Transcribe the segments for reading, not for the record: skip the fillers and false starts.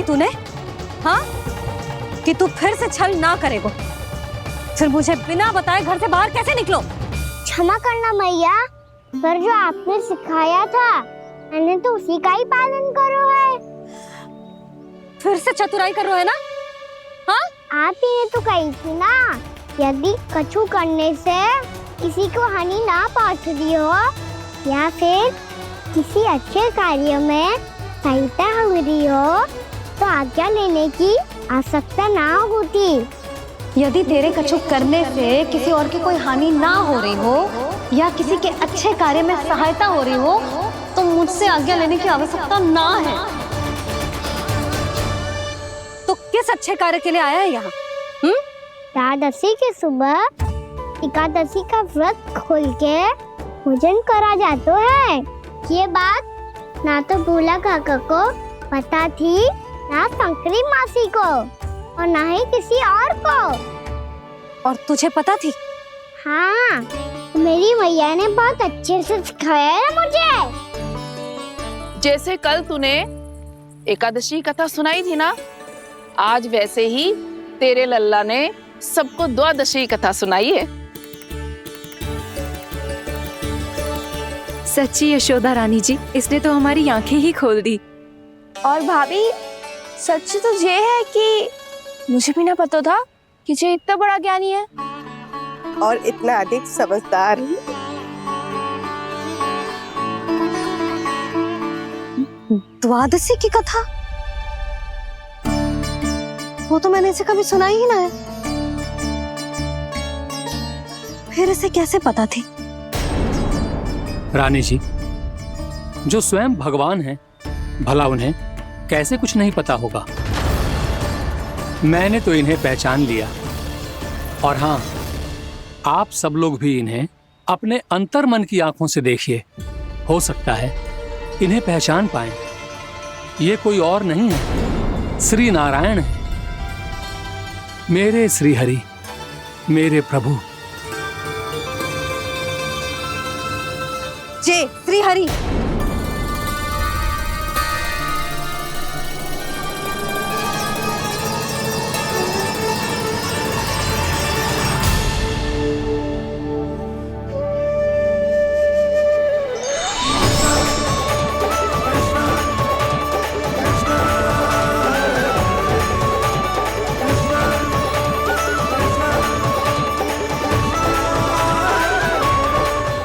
थी तूने? हाँ, कि तू फिर से छल ना करेगा। फिर मुझे बिना बताए घर से बाहर कैसे निकलो? क्षमा करना मैया, पर जो आपने सिखाया था मैंने तो उसी का ही पालन करो है। फिर से चतुराई कर रहे हो है ना? हाँ, आप ही ने तो कही थी ना, यदि कछु करने से किसी को हानि ना पहुंच रही हो या फिर किसी अच्छे कार्य में सहायता हो रही हो तो आज्ञा लेने की आवश्यकता ना होती। यदि तेरे कछु करने से किसी और की कोई हानि ना हो रही हो या किसी के अच्छे कार्य में सहायता हो रही हो तो मुझसे आज्ञा लेने की आवश्यकता ना है। तो किस अच्छे कार्य के लिए आया है यहाँ? एकादशी के सुबह एकादशी का व्रत खोल के भोजन करा जाता है। ये बात ना तो भोला काका को पता थी, ना शंकरी मासी को और ना ही किसी और को। और तुझे पता थी? हाँ, मेरी मैया ने बहुत अच्छे से सिखाया है मुझे। जैसे कल तूने एकादशी कथा सुनाई थी ना, आज वैसे ही तेरे लल्ला ने सबको द्वादशी कथा सुनाई है। सच्ची यशोदा रानी जी, इसने तो हमारी आंखें ही खोल दी। और भाभी, सच तो ये है कि मुझे भी ना पता था कि ये इतना बड़ा ज्ञानी है और इतना अधिक समझदार। द्वादशी की कथा? वो तो मैंने इसे कभी सुना ही ना है। फिर इसे कैसे पता थी? रानी जी, जो स्वयं भगवान हैं, भला उन्हें कैसे कुछ नहीं पता होगा। मैंने तो इन्हें पहचान लिया, और हाँ, आप सब लोग भी इन्हें अपने अंतर्मन की आंखों से देखिए, हो सकता है इन्हें पहचान पाएं। ये कोई और नहीं है, श्री नारायण है, मेरे श्री हरि, मेरे प्रभु। जय श्री हरि।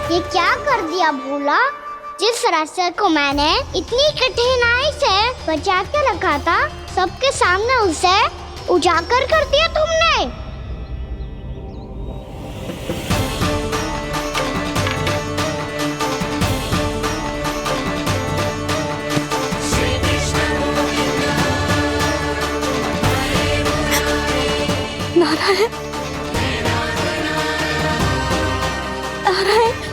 ये क्या कर दिया भोला? जिस रास्ते को मैंने इतनी कठिनाई से बचा के रखा था, सबके सामने उसे उजागर कर दिया तुमने। नारायण, नारायण,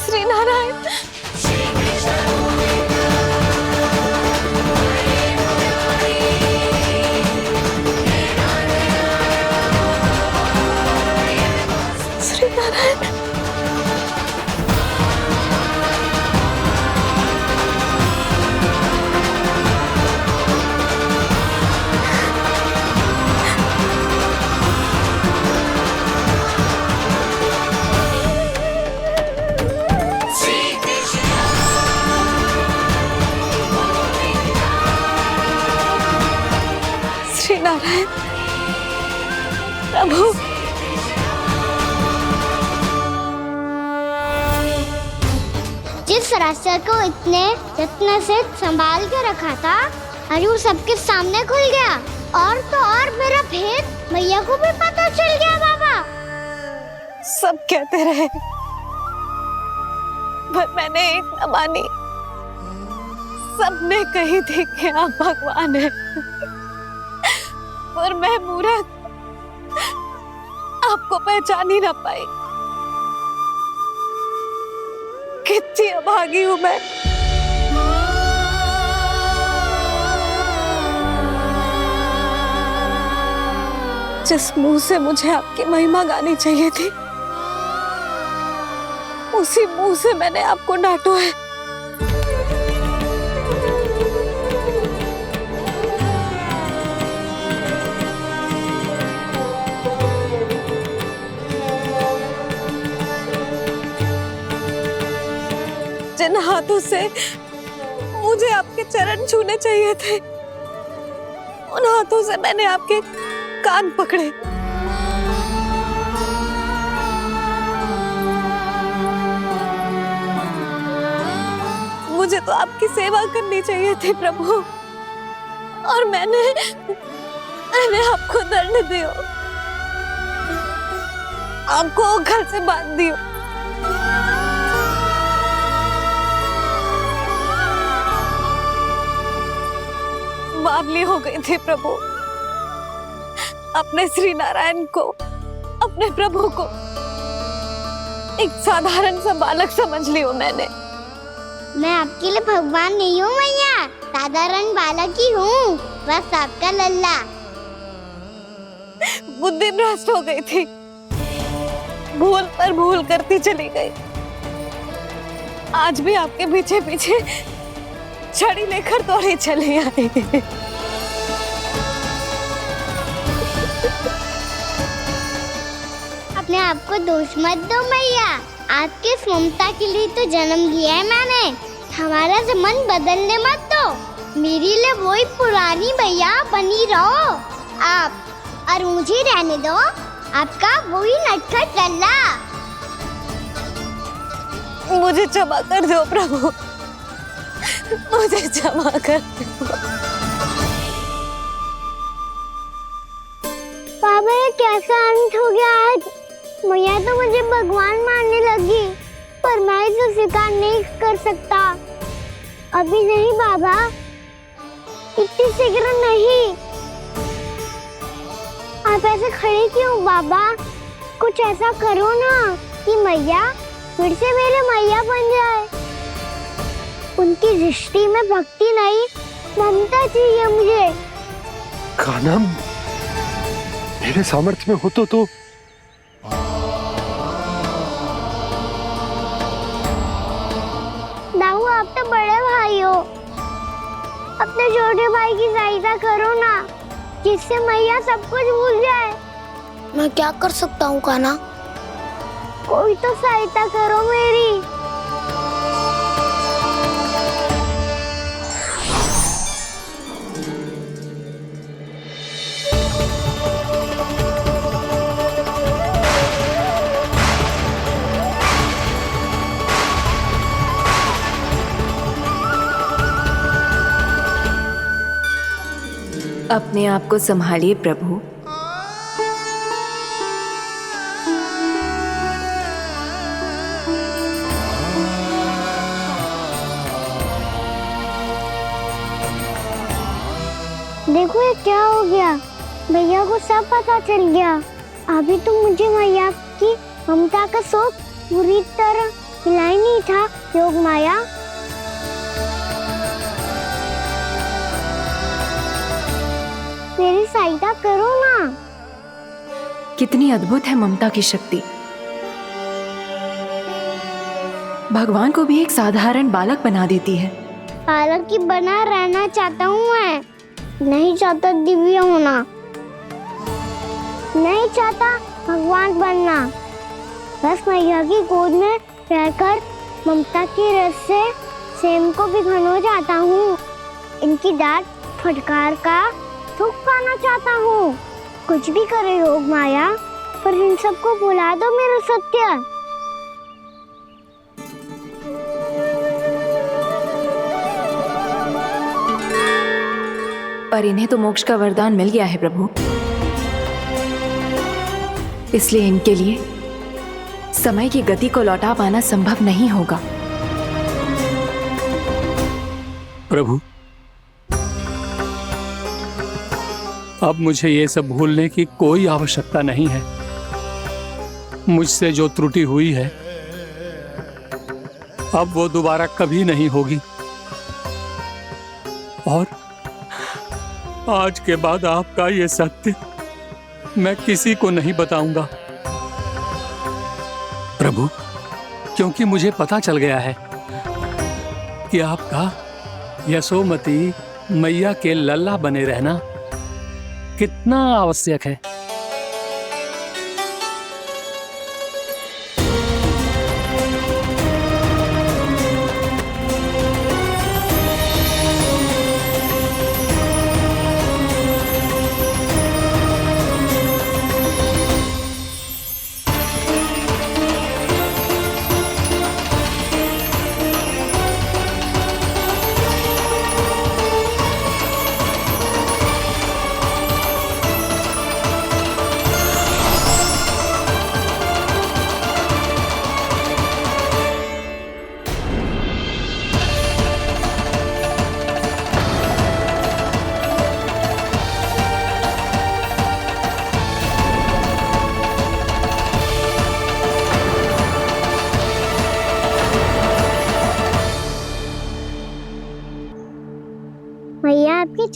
श्री नारायण। श्री नारायण। श्री नारायण प्रभु। जिस रास्ते को इतने यत्न से संभाल के रखा था, आज वो सबके सामने खुल गया। और तो और मेरा भेद मैया को भी पता चल गया। बाबा सब कहते रहे, पर मैंने एक न मानी। सबने कही थी कि आप भगवान हैं, पर मैं मूर्ख आपको पहचान ही ना पाई। कितनी अभागी हूं मैं। जिस मुंह से मुझे आपकी महिमा गानी चाहिए थी, उसी मुंह से मैंने आपको डांटा है। जिन हाथों से मुझे आपके चरण छूने चाहिए थे, उन हाथों से मैंने आपके कान पकड़े। मुझे तो आपकी सेवा करनी चाहिए थी प्रभु, और मैंने आपको दंड दियो, आपको घर से बांध दियो। बावली हो गई थी प्रभु, अपने श्री नारायण को, अपने प्रभु को एक साधारण सा बालक समझ लियो मैंने। मैं आपके लिए भगवान नहीं हूँ मैया, साधारण बालक ही हूँ, बस आपका लल्ला। बुद्धि भ्रष्ट हो गई थी, भूल पर भूल करती चली गई। आज भी आपके पीछे पीछे छड़ी लेकर दौड़े चले आए। अपने आप को दोष मत दो मैया, आपके इस ममता के लिए तो जन्म लिया है मैंने। हमारा से मन बदलने मत दो, मेरे लिए वही पुरानी मैया बनी रहो आप, और मुझे रहने दो आपका वही नटखट लल्ला। मुझे क्षमा कर दो प्रभु, मुझे क्षमा कर दो। बाबा ये कैसा अंत हो गया आज? मैया तो मुझे भगवान मानने लगी, पर मैं इसे स्वीकार नहीं कर सकता। अभी नहीं बाबा, इतनी शीघ्र नहीं। आप ऐसे खड़े क्यों बाबा? कुछ ऐसा करो ना कि मैया फिर से मेरे मैया बन जाए। उनकी दृष्टि में भक्ति नहीं, ममता चाहिए मुझे। कान्हा, मेरे सामर्थ्य में हो तो दाऊ, आप तो बड़े भाई हो, अपने छोटे भाई की सहायता करो ना, जिससे मैया सब कुछ भूल जाए। मैं क्या कर सकता हूँ कान्हा? कोई तो सहायता करो मेरी। अपने आप को संभालिए प्रभु। देखो ये क्या हो गया, भैया को सब पता चल गया। अभी तो मुझे मैया की ममता का शौक पूरी तरह मिला ही नहीं था। योग माया, मेरी सहायता करो ना। कितनी अद्भुत है ममता की शक्ति। भगवान को भी एक साधारण बालक बना देती है। बालक की बना रहना चाहता हूँ मैं, नहीं चाहता दिव्य होना, नहीं चाहता भगवान बनना। बस मैया की गोद में रहकर ममता की रस से सेम को भी घनो चाहता हूँ। इनकी डांट फटकार का सुख पाना चाहता हूँ। कुछ भी करे योग माया, पर इन सबको भुला दो मेरा सत्य। पर इन्हें तो मोक्ष का वरदान मिल गया है प्रभु, इसलिए इनके लिए समय की गति को लौटा पाना संभव नहीं होगा। प्रभु, अब मुझे ये सब भूलने की कोई आवश्यकता नहीं है। मुझसे जो त्रुटि हुई है अब वो दोबारा कभी नहीं होगी, और आज के बाद आपका ये सत्य मैं किसी को नहीं बताऊंगा प्रभु, क्योंकि मुझे पता चल गया है कि आपका यशोमती मैया के लल्ला बने रहना कितना आवश्यक है।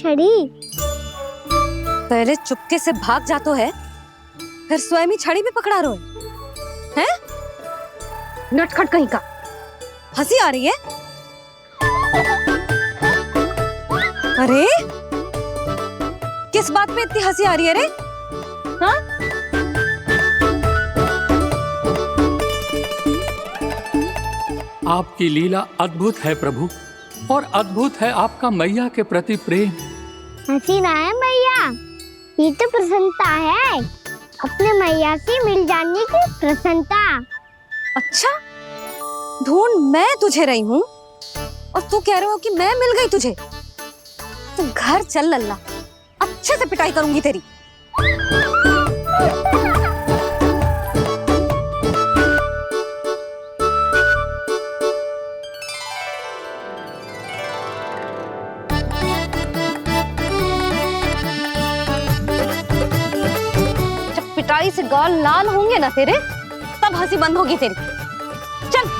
छड़ी। पहले चुपके से भाग जातो है, फिर स्वयं ही छड़ी भी पकड़ा रो है? नटखट कहीं का। हंसी आ रही है? अरे किस बात पे इतनी हंसी आ रही है रे? हाँ? आपकी लीला अद्भुत है प्रभु, और अद्भुत है आपका मैया के प्रति प्रेम। हंसी ना है मैया, ये तो प्रसन्नता है, अपने मैया से मिल जाने की प्रसन्नता। अच्छा, ढूंढ मैं तुझे रही हूँ और तू कह रहे हो कि मैं मिल गई तुझे। तू घर चल लल्ला, अच्छे से पिटाई करूंगी तेरी। जब पिटाई से गाल लाल होंगे ना तेरे, तब हंसी बंद होगी तेरी। चल।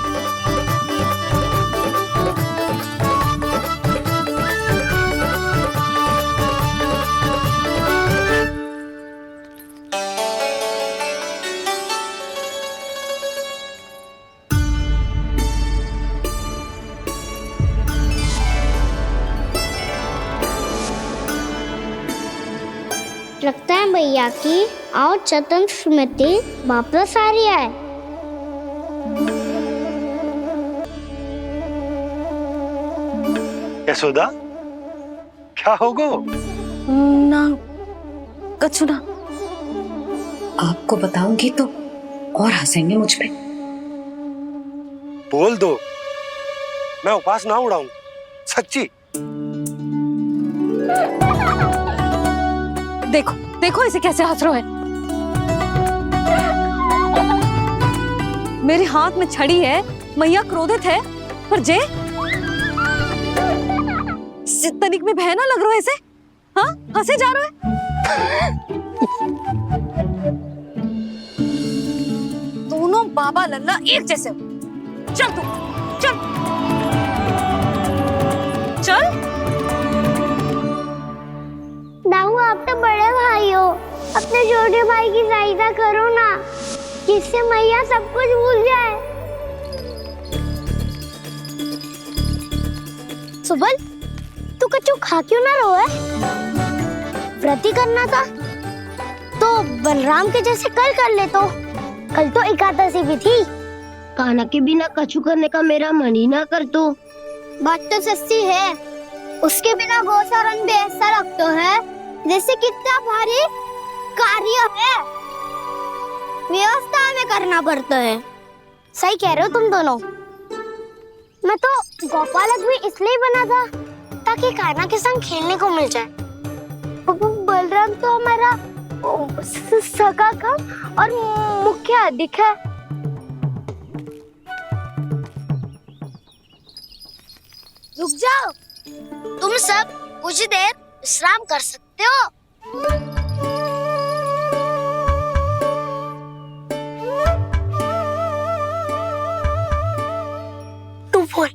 लगता है भैया की और चतन स्मृति वापस आ रही है। यशोदा, क्या होगो? ना कछु ना। आपको बताऊंगी तो और हंसेंगे मुझ पे। बोल दो, मैं उपवास ना उड़ाऊं, सच्ची। देखो देखो इसे कैसे हंस रहा है। मेरे हाथ में छड़ी है, मैया क्रोधित है, पर जे तनिक में भय ना लग रहा है इसे। हाँ, हंसे जा रहा है। दोनों बाबा लल्ला एक जैसे हो। चल तू, चल चल। दाऊ, आप तो बड़े भाई हो, अपने छोटे भाई की सहायता करो ना, जिससे मैया सब कुछ भूल जाए। सुबल, तू कच्चू खा क्यों ना रो है? व्रत ही करना था तो बलराम के जैसे कल कर ले। तो कल तो एकादशी भी थी। कान्हा के बिना कछु करने का मेरा मन ही ना कर। तो बात तो सच्ची है, उसके बिना गोचारण भी ऐसा लगता है जैसे कितना भारी कार्य है, व्यवस्था में करना पड़ता है। सही कह रहे हो तुम दोनों। मैं तो गोपालक भी इसलिए बना था ताकि कान्हा के संग खेलने को मिल जाए। बलराम तो हमारा सगा कम और मुख्य अधिक है। रुक जाओ, तुम सब कुछ देर विश्राम कर सकते हो। तू बोल।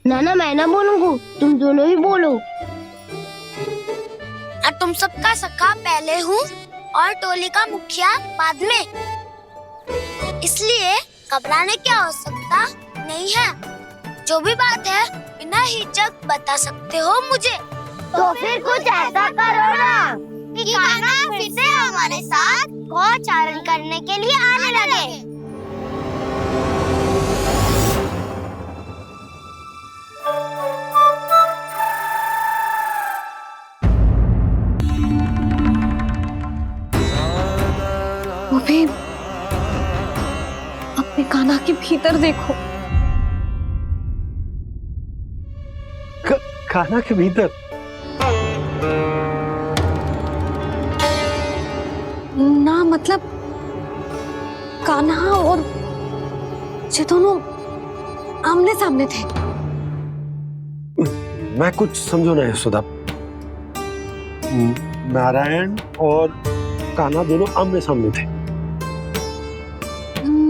ना मैं ना बोलूंगा, तुम दोनों ही बोलो। और तुम सबका सखा पहले हूँ और टोली का मुखिया बाद में, इसलिए घबराने की आवश्यकता नहीं है। जो भी बात है बिना हिचक बता सकते हो मुझे। तो फिर कुछ ऐसा करो ना कि कान्हा फिर से हमारे साथ गोचारण करने के लिए आने लगे। वो भी अपने कान्हा के भीतर देखो। कान्हा के भीतर? ना मतलब कान्हा और ये दोनों आमने सामने थे। मैं कुछ समझो ना यशोदा। नारायण और कान्हा दोनों आमने सामने थे।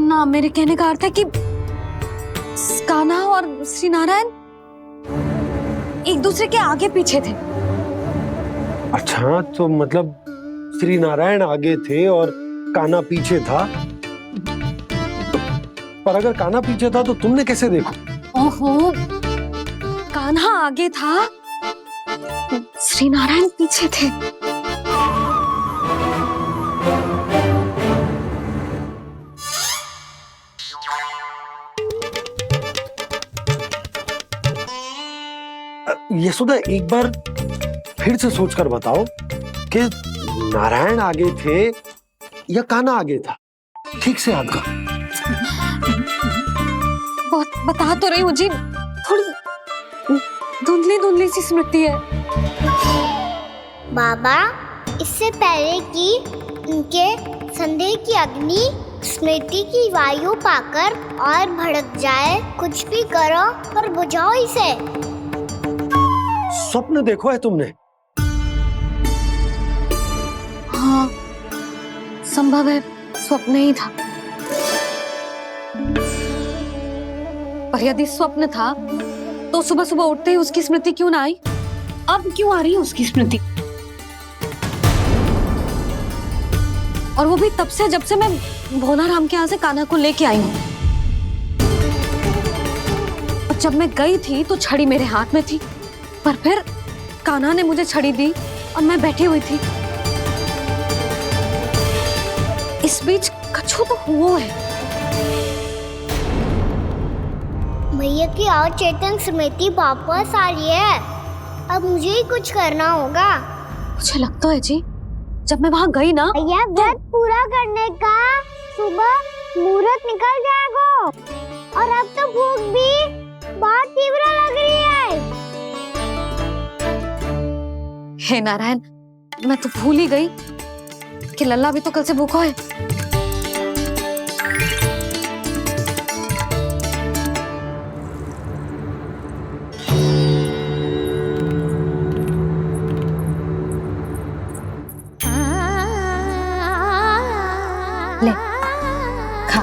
ना, मेरे कहने का अर्थ है कि कान्हा और श्री नारायण एक दूसरे के आगे पीछे थे। अच्छा, तो मतलब श्री नारायण आगे थे और कान्हा पीछे था। पर अगर कान्हा पीछे था तो तुमने कैसे देखा? ओहो, कान्हा आगे था, श्री नारायण पीछे थे। यशोदा, एक बार फिर से सोचकर बताओ कि नारायण आगे थे या कान्हा आगे था? ठीक से याद कर। बता तो रही हूँ जी, थोड़ी धुंधली धुंधली सी स्मृति है। बाबा, इससे पहले कि उनके संदेह की अग्नि स्मृति की वायु पाकर और भड़क जाए, कुछ भी करो पर बुझाओ इसे। स्वप्न देखो है तुमने? हाँ, संभव है स्वप्न ही था। पर यदि स्वप्न था तो सुबह सुबह उठते ही उसकी स्मृति क्यों ना आई? अब क्यों आ रही है उसकी स्मृति? और वो भी तब से जब से मैं भोलाराम के यहाँ से कान्हा को लेके आई हूँ। और जब मैं गई थी तो छड़ी मेरे हाथ में थी, पर फिर कान्हा ने मुझे छड़ी दी और मैं बैठी हुई थी। इस बीच कछु तो हुआ है। भैया की अचेतन स्मृति वापस आ रही है। अब मुझे ही कुछ करना होगा। मुझे लगता है जी, जब मैं वहाँ गई ना, भैया व्रत पूरा करने का सुबह मुहूर्त निकल जाएगा और अब तो भूख भी बहुत तीव्र लग रही है। हे नारायण, मैं तो भूल ही गई कि लल्ला भी तो कल से भूखा है। ले, खा।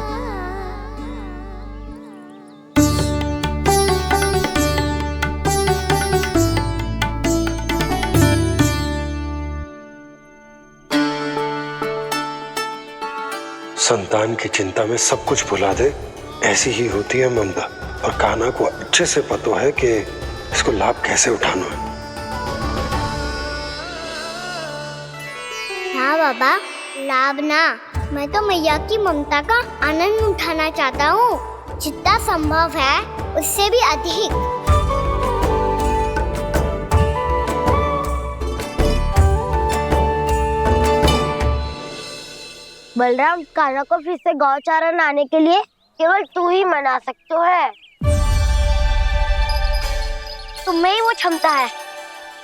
संतान की चिंता में सब कुछ भुला दे, ऐसी ही होती है ममता। और कान्हा को अच्छे से पता है कि इसको लाभ कैसे उठाना है। हाँ बाबा, लाभ ना, मैं तो मैया की ममता का आनंद उठाना चाहता हूँ, जितना संभव है उससे भी अधिक। बलराम, कान्हा को फिर से गौचारण आने के लिए केवल तू ही मना सकते है। तुम्हें ही वो क्षमता है,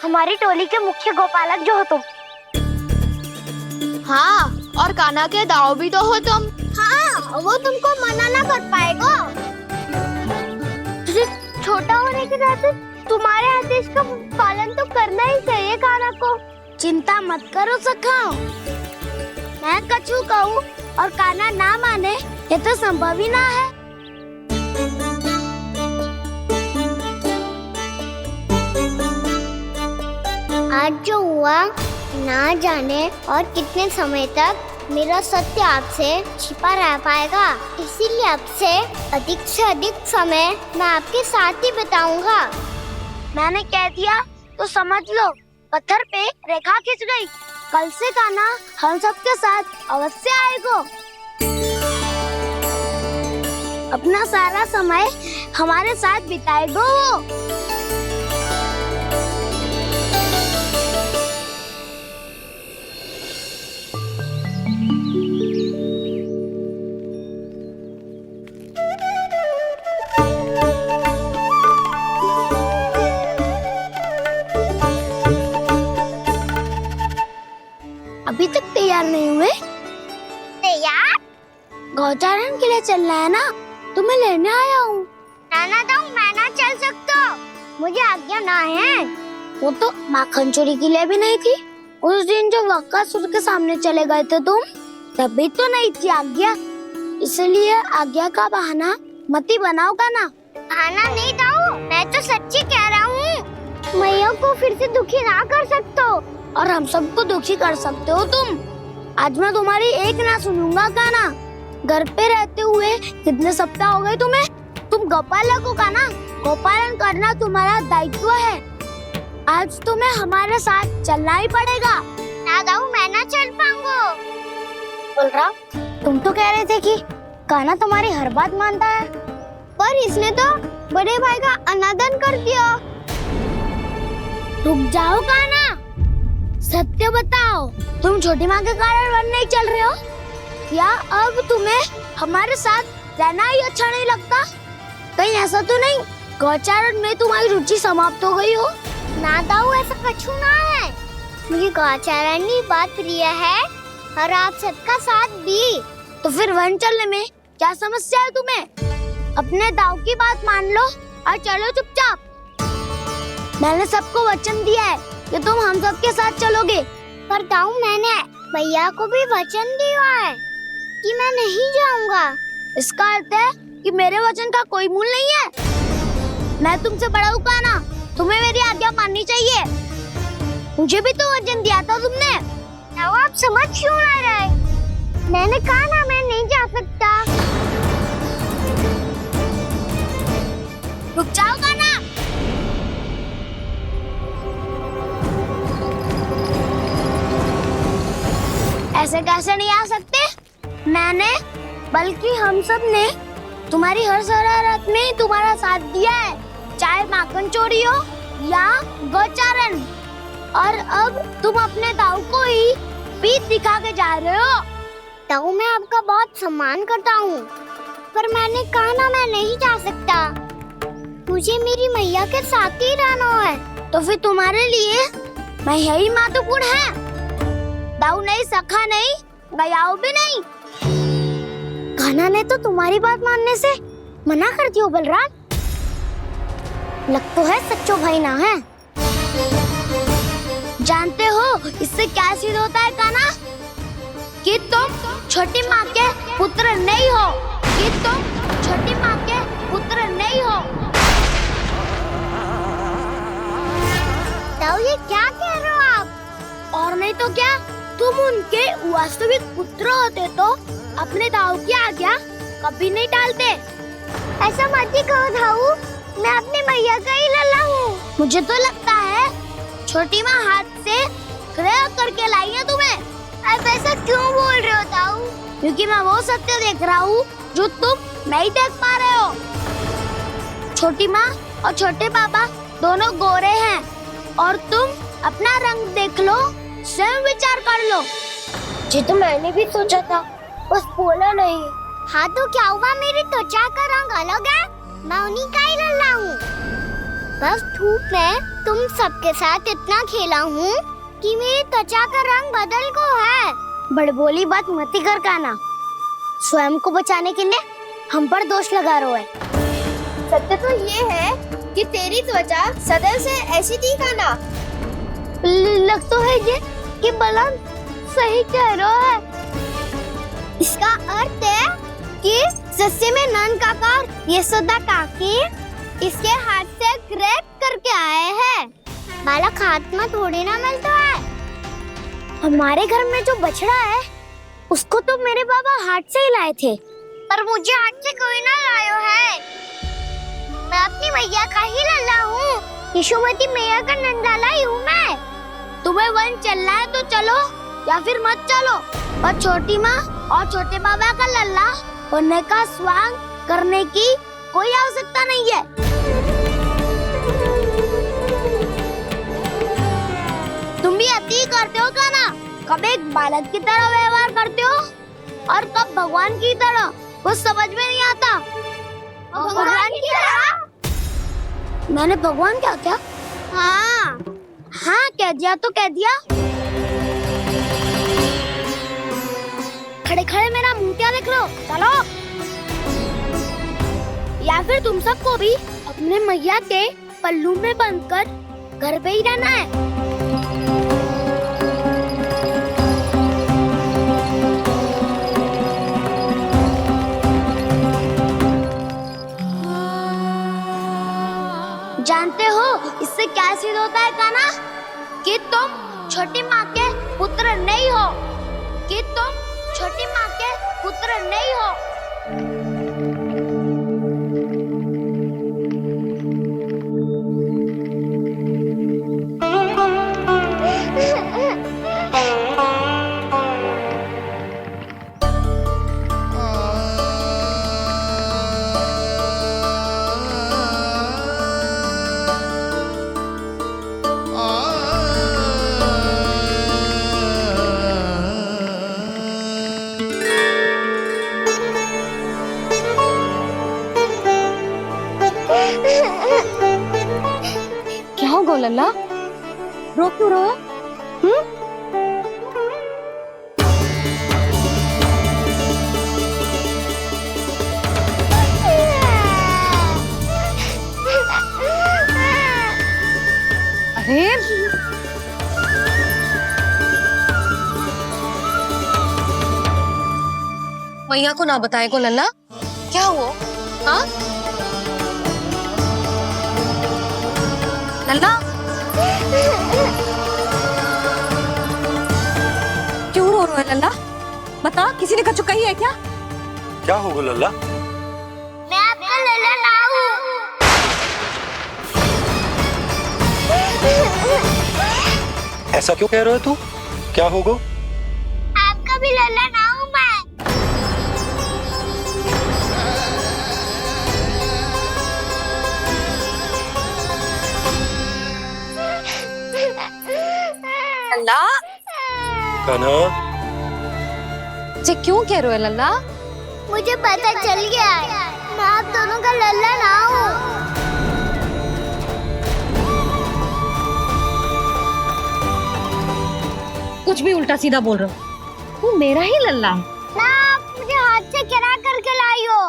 हमारी टोली के मुख्य गोपालक जो हो तुम। हाँ, और कान्हा के दाव भी तो हो तुम। हाँ, वो तुमको मना ना कर पाएगा। तुझे छोटा होने के नाते तुम्हारे आदेश का पालन तो करना ही चाहिए कान्हा को। चिंता मत करो सखा, मैं कछु कहूँ और कान्हा ना माने, ये तो संभव ही ना है। आज जो हुआ ना जाने और कितने समय तक मेरा सत्य आपसे छिपा रह पाएगा, इसीलिए अब से अधिक समय मैं आपके साथ ही बिताऊंगा। मैंने कह दिया तो समझ लो, पत्थर पे रेखा खींच गई। कल से कान्हा हम सबके साथ अवश्य आएगा। अपना सारा समय हमारे साथ बिताएगा वो। अभी तक तैयार नहीं हुए? तैयार? गौचारण के लिए चलना है ना, तुम्हें लेने आया हूँ। नाना तो मैं ना चल सकता, मुझे आज्ञा ना है। वो तो माखन चोरी के लिए भी नहीं थी। उस दिन जो वक्कासुर के सामने चले गए थे तुम, तभी तो नहीं थी आज्ञा। इसलिए आज्ञा का बहाना मत ही बनाओ ना। बहाना नहीं दाऊ, मैं तो सच्ची कह रहा हूँ। मैया को फिर से दुखी ना कर सकते, और हम सबको दुखी कर सकते हो तुम। आज मैं तुम्हारी एक ना सुनूंगा काना। घर पे रहते हुए कितने सप्ताह हो गए तुम्हें? तुम गोपालक हो काना। गोपालन करना तुम्हारा दायित्व है। आज तुम्हें हमारे साथ चलना ही पड़ेगा। ना दाऊ, मैं ना चल पाऊंगा। बोल रहा, तुम तो कह रहे थे कि काना तुम्हारी हर बात मानता है, पर इसने तो बड़े भाई का अनादर कर दिया। रुक जाओ काना, सत्य बताओ, तुम छोटी माँ के कारण वन नहीं चल रहे हो या अब तुम्हें हमारे साथ रहना ही अच्छा नहीं लगता? कहीं ऐसा तो नहीं गौचारण में तुम्हारी रुचि समाप्त हो गई हो? ना दाऊ, ऐसा कछु ना है। मुझे गौचारण की बात प्रिय है और आप सबका साथ भी। तो फिर वन चलने में क्या समस्या है तुम्हें? अपने दाऊ की बात मान लो और चलो चुपचाप। मैंने सबको वचन दिया है कि तुम हम सबके साथ चलोगे। पर दाऊ, मैंने भैया को भी वचन दिया है कि मैं नहीं जाऊंगा। इसका अर्थ है कि मेरे वचन का कोई मूल नहीं है। मैं तुमसे बड़ा हूँ काना, तुम्हें मेरी आज्ञा माननी चाहिए। मुझे भी तो वचन दिया था तुमने। दाऊ, आप समझ क्यों आ रहे? मैंने कहा ना, मैं नहीं जा सकता। रुक जाओ काना। ऐसे कैसे नहीं आ सकते? मैंने बल्कि हम सब ने तुम्हारी हर शरारत में तुम्हारा साथ दिया है, चाहे माखन चोरी हो या गोचारण। और अब तुम अपने दाऊ को ही पीठ दिखा के जा रहे हो। दाऊ, मैं आपका बहुत सम्मान करता हूँ, पर मैंने कहा ना, मैं नहीं जा सकता। मुझे मेरी मैया के साथ ही रहना है। तो फिर तुम्हारे लिए मैं यही महत्वपूर्ण है। दाऊ नहीं, सखा नहीं, गयाऊ भी नहीं। कान्हा ने तो तुम्हारी बात मानने से मना कर दिया बलराम। लग तो है सच्चो भाई ना है। जानते हो इससे क्या सिद्ध होता है कान्हा? कि तुम छोटी माँ के पुत्र नहीं हो, कि तुम छोटी माँ के पुत्र नहीं हो। दाऊ, ये क्या कह रहे हो आप? और नहीं तो क्या, तुम उनके वास्तविक पुत्र होते तो अपने दाऊ की आज्ञा कभी नहीं टालते। ऐसा मत ही कहो दाऊ, मैं अपनी मैया का ही लल्ला हूँ। मुझे तो लगता है छोटी माँ हाथ से ग्रह करके लाई है तुम्हें। अब ऐसा क्यों बोल रहे हो दाऊ? क्योंकि मैं वो सत्य देख रहा हूँ जो तुम नहीं देख पा रहे हो। छोटी माँ और छोटे पापा दोनों गोरे हैं और तुम अपना रंग देख लो, स्वयं विचार कर लो। जी तो मैंने भी सोचा था, बस बोला नहीं। हाँ तो क्या हुआ, मेरी त्वचा का रंग अलग है, मैं उन्हीं का ही लल्ला हूँ। बस धूप में तुम सबके साथ इतना खेला हूँ कि मेरी त्वचा का रंग बदल को है। बड़बोली बात मत कर कान्हा, स्वयं को बचाने के लिए हम पर दोष लगा रहे है। सत्य तो ये है कि तेरी त्वचा सदैव से ऐसी थी कान्हा। लग तो है ये कि बलराम सही कह रहा है। इसका अर्थ है कि सस्य में नन काका यशोदा काकी इसके हाथ से ग्रेट करके आए हैं। बालक हाथ में थोड़ी ना मिलता है। हमारे घर में जो बछड़ा है उसको तो मेरे बाबा हाथ से ही लाए थे, पर मुझे हाथ से कोई ना लाया है। मैं अपनी मैया का ही लल्ला हूँ, यशोमती मैया का नंदाला ही हूँ मैं। तुम्हें वन चलना है तो चलो या फिर मत चलो, और छोटी माँ और छोटे बाबा का लल्ला होने का स्वांग करने की कोई आवश्यकता नहीं है। तुम भी अति करते हो कान्हा, कब एक बालक की तरह व्यवहार करते हो और कब भगवान की तरह, कुछ समझ में नहीं आता। भगवान की तरह? मैंने भगवान क्या क्या? हाँ हाँ कह दिया तो कह दिया। खड़े खड़े मेरा मुंह क्या देख लो, चलो। या फिर तुम सबको भी अपने मैया के पल्लू में बंधकर घर पे ही रहना है। जानते हो इससे क्या सिद्ध होता है कान्हा? कि तुम छोटी माँ के पुत्र नहीं हो, कि तुम छोटी माँ के पुत्र नहीं हो। क्या हो गो लल्ला, रो क्यों रहो? अरे मैया को ना बताए को लल्ला, क्या हुआ? हाँ लल्ला, क्यों रो रहे हो लल्ला? बता, किसी ने कछु कही है क्या? क्या होगा लल्ला? मैं आपका लल्ला ना हूँ। ऐसा क्यों कह रहे हो तू? क्या होगा? आपका भी लल्ला ना हूँ मैं। लल्ला, कान्हा, जे क्यों कह रहे हो लल्ला? मुझे पता चल गया है, मैं आप दोनों का लल्ला ना हूँ। कुछ भी उल्टा सीधा बोल रहे हो, तू मेरा ही लल्ला है। ना, आप मुझे हाथ से गिरा करके लाई हो।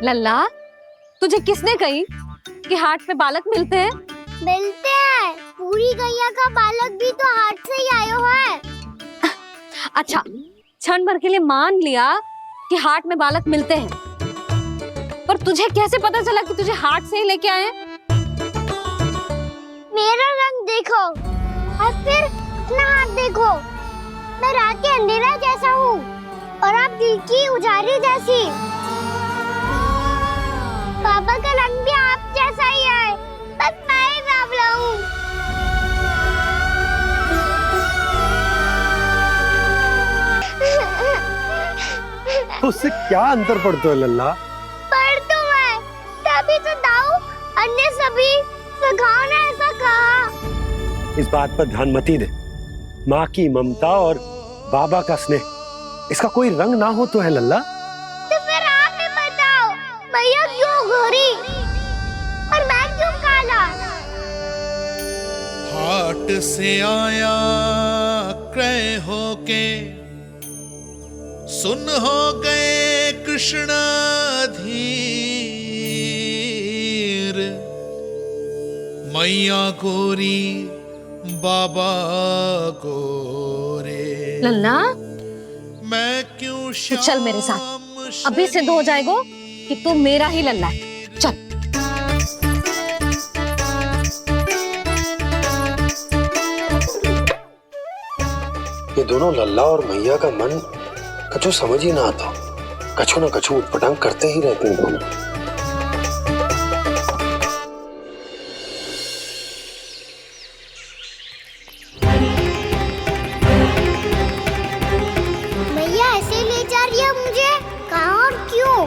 लल्ला, तुझे किसने कही कि हाट में बालक मिलते हैं? मिलते हैं, पूरी गैया का बालक भी तो हाट से ही आयो है। अच्छा, क्षण भर के लिए मान लिया कि हाट में बालक मिलते हैं, पर तुझे कैसे पता चला कि तुझे हाट से ही लेके आए? मेरा रंग देखो और फिर अपना हाथ देखो। मैं रात के अंधेरा जैसा हूँ और आप दिल की उजारी जैसी। पापा का रंग भी आप जैसा ही है, बस मैं ही बावला हूँ। उससे क्या अंतर पड़ता है लल्ला? पर तो मैं तभी तो दाऊ अन्य सभी सखाओ ने ऐसा कहा। इस बात पर ध्यान मत ही दे। माँ की ममता और बाबा का स्नेह, इसका कोई रंग ना हो तो है लल्ला। तो फिर आप ही बताओ, मैया क्यों गोरी और मैं क्यों काला? हाट से आया क्रय होके, सुन हो गए कृष्ण धीर। मैया गोरी बाबा गोरे, लल्ला, मैं क्यों तू चल मेरे साथ, अभी सिद्ध हो जाएगा कि तू मेरा ही लल्ला है। चल। ये दोनों लल्ला और मैया का मन कछु समझ ही ना आता, कछु ना कछु उटपटांग करते ही रहते हैं दोनों। मैया ऐसे ले जा रही है मुझे, कहाँ और क्यों?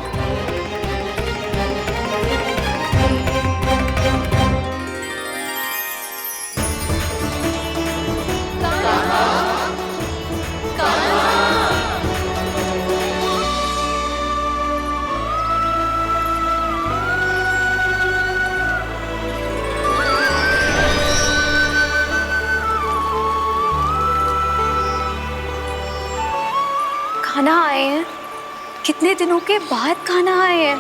खाना आए हैं, कितने दिनों के बाद खाना आए हैं।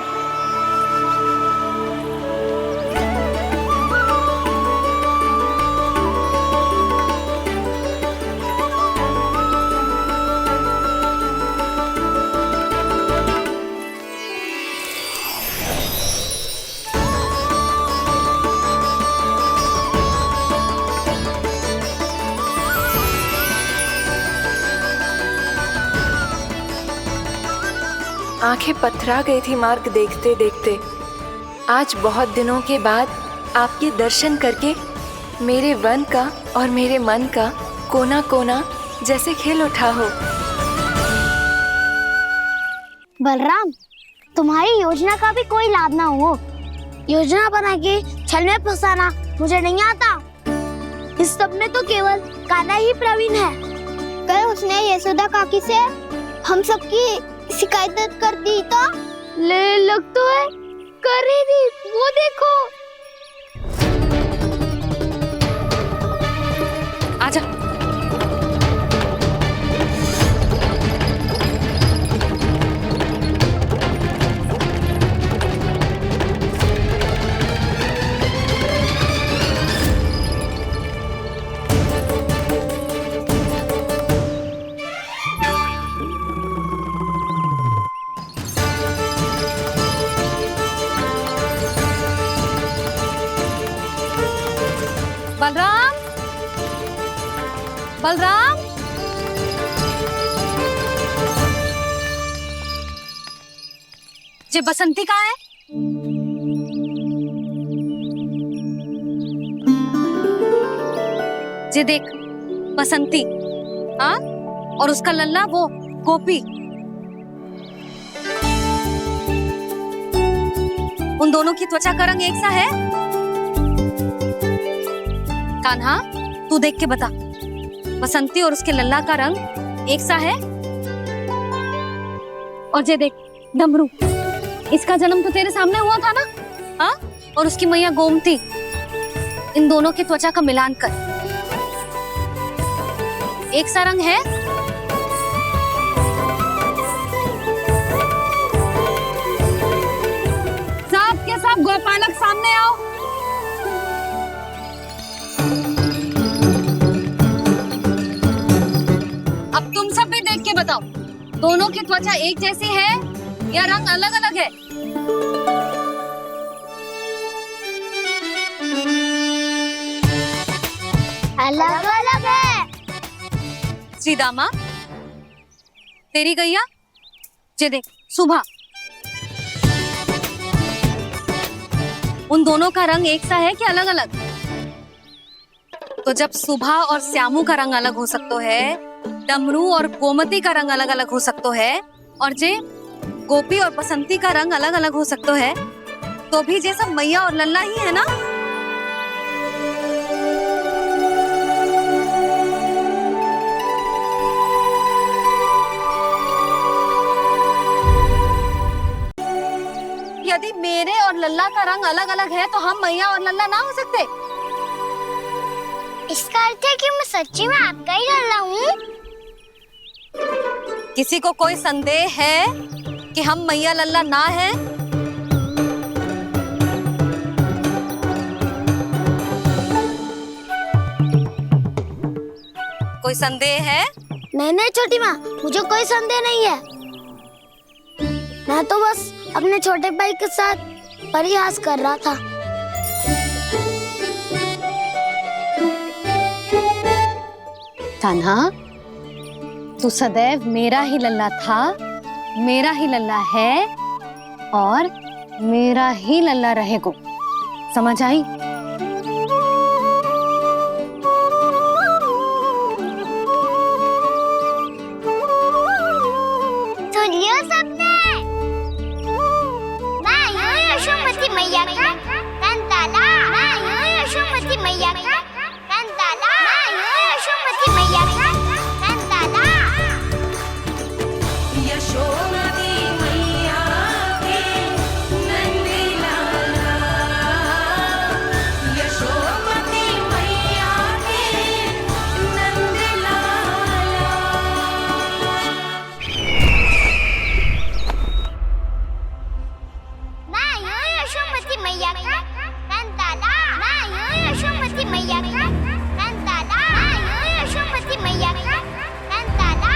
आंखें पथरा गई थी मार्ग देखते देखते। आज बहुत दिनों के बाद आपके दर्शन करके मेरे वन का और मेरे मन का कोना कोना जैसे खेल उठा हो। बलराम, तुम्हारी योजना का भी कोई लाभ ना हो। योजना बना के छल में फंसाना मुझे नहीं आता। इस सब में तो केवल कान्हा ही प्रवीण है। कल उसने यशोदा काकी से हम सबकी शिकायत कर दी तो लग तो है कर ही दी। वो देखो। आजा। बलराम, बलराम, जे बसंती कहाँ है? जे देख बसंती, हाँ, और उसका लल्ला वो गोपी। उन दोनों की त्वचा का रंग एक सा है? कान्हा, तू देख के बता, बसंती और उसके लल्ला का रंग एक सा है? और जे देख डमरू, इसका जन्म तो तेरे सामने हुआ था ना? हाँ, और उसकी मैया गोमती। इन दोनों की त्वचा का मिलान कर, एक सा रंग है? सब के सब गोपालक सामने आओ। अब तुम सब भी देख के बताओ, दोनों की त्वचा एक जैसी है या रंग अलग अलग है? अलग अलग है। श्रीदामा, तेरी गैया, जे देख सुबह, उन दोनों का रंग एक सा है कि अलग अलग? तो जब सुबह और श्यामू का रंग अलग हो सकता है, डमरू और गोमती का रंग अलग अलग हो सकता है, और जे गोपी और बसंती का रंग अलग अलग हो सकता है, तो भी जे सब मैया और लल्ला ही है ना? यदि मेरे और लल्ला का रंग अलग अलग है तो हम मैया और लल्ला ना हो सकते? इसका अर्थ है कि मैं सच्ची में आपका ही लल्ला हूँ? किसी को कोई संदेह है कि हम मैया लल्ला ना है? कोई संदेह है? नहीं छोटी माँ, मुझे कोई संदेह नहीं है। मैं तो बस अपने छोटे भाई के साथ परिहास कर रहा था। कान्हा, तू सदैव मेरा ही लल्ला था, मेरा ही लल्ला है और मेरा ही लल्ला रहेगा। समझ आई? सुन लियो सबने, मैं हूँ यशोमती मैया का कंताला। मैं हूँ यशोमती मैया का कंताला। मैं हूँ यशोमती मैया का कंताला। यशोमती मैया के नंदी लाला, यशोमती मैया के नंदी लाला। मैं हूँ यशोमती मैया का कंताला। मैं हूँ यशोमती मैया का कंताला। मैं हूँ यशोमती मैया का कंताला।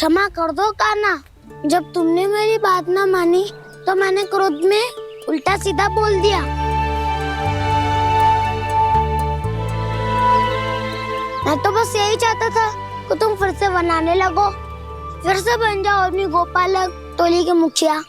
क्षमा कर दो कान्हा। जब तुमने मेरी बात ना मानी तो मैंने क्रोध में उल्टा सीधा बोल दिया। मैं तो बस यही चाहता था कि तुम फिर से बनाने लगो, फिर से बन जाओ अपनी गोपालक टोली के मुखिया।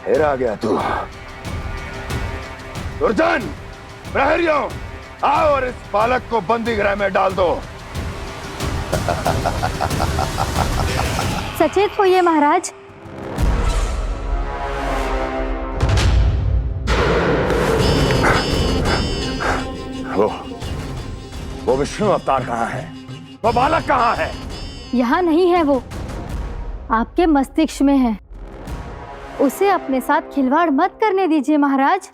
फिर आ गया तू। दुर्जन, प्रहरियों, आओ और इस बालक को बंदी गृह में डाल दो। सचेत होइए महाराज। वो विष्णु अवतार कहाँ है? वो बालक कहाँ है? यहाँ नहीं है वो, आपके मस्तिष्क में है। उसे अपने साथ खिलवाड़ मत करने दीजिए महाराज।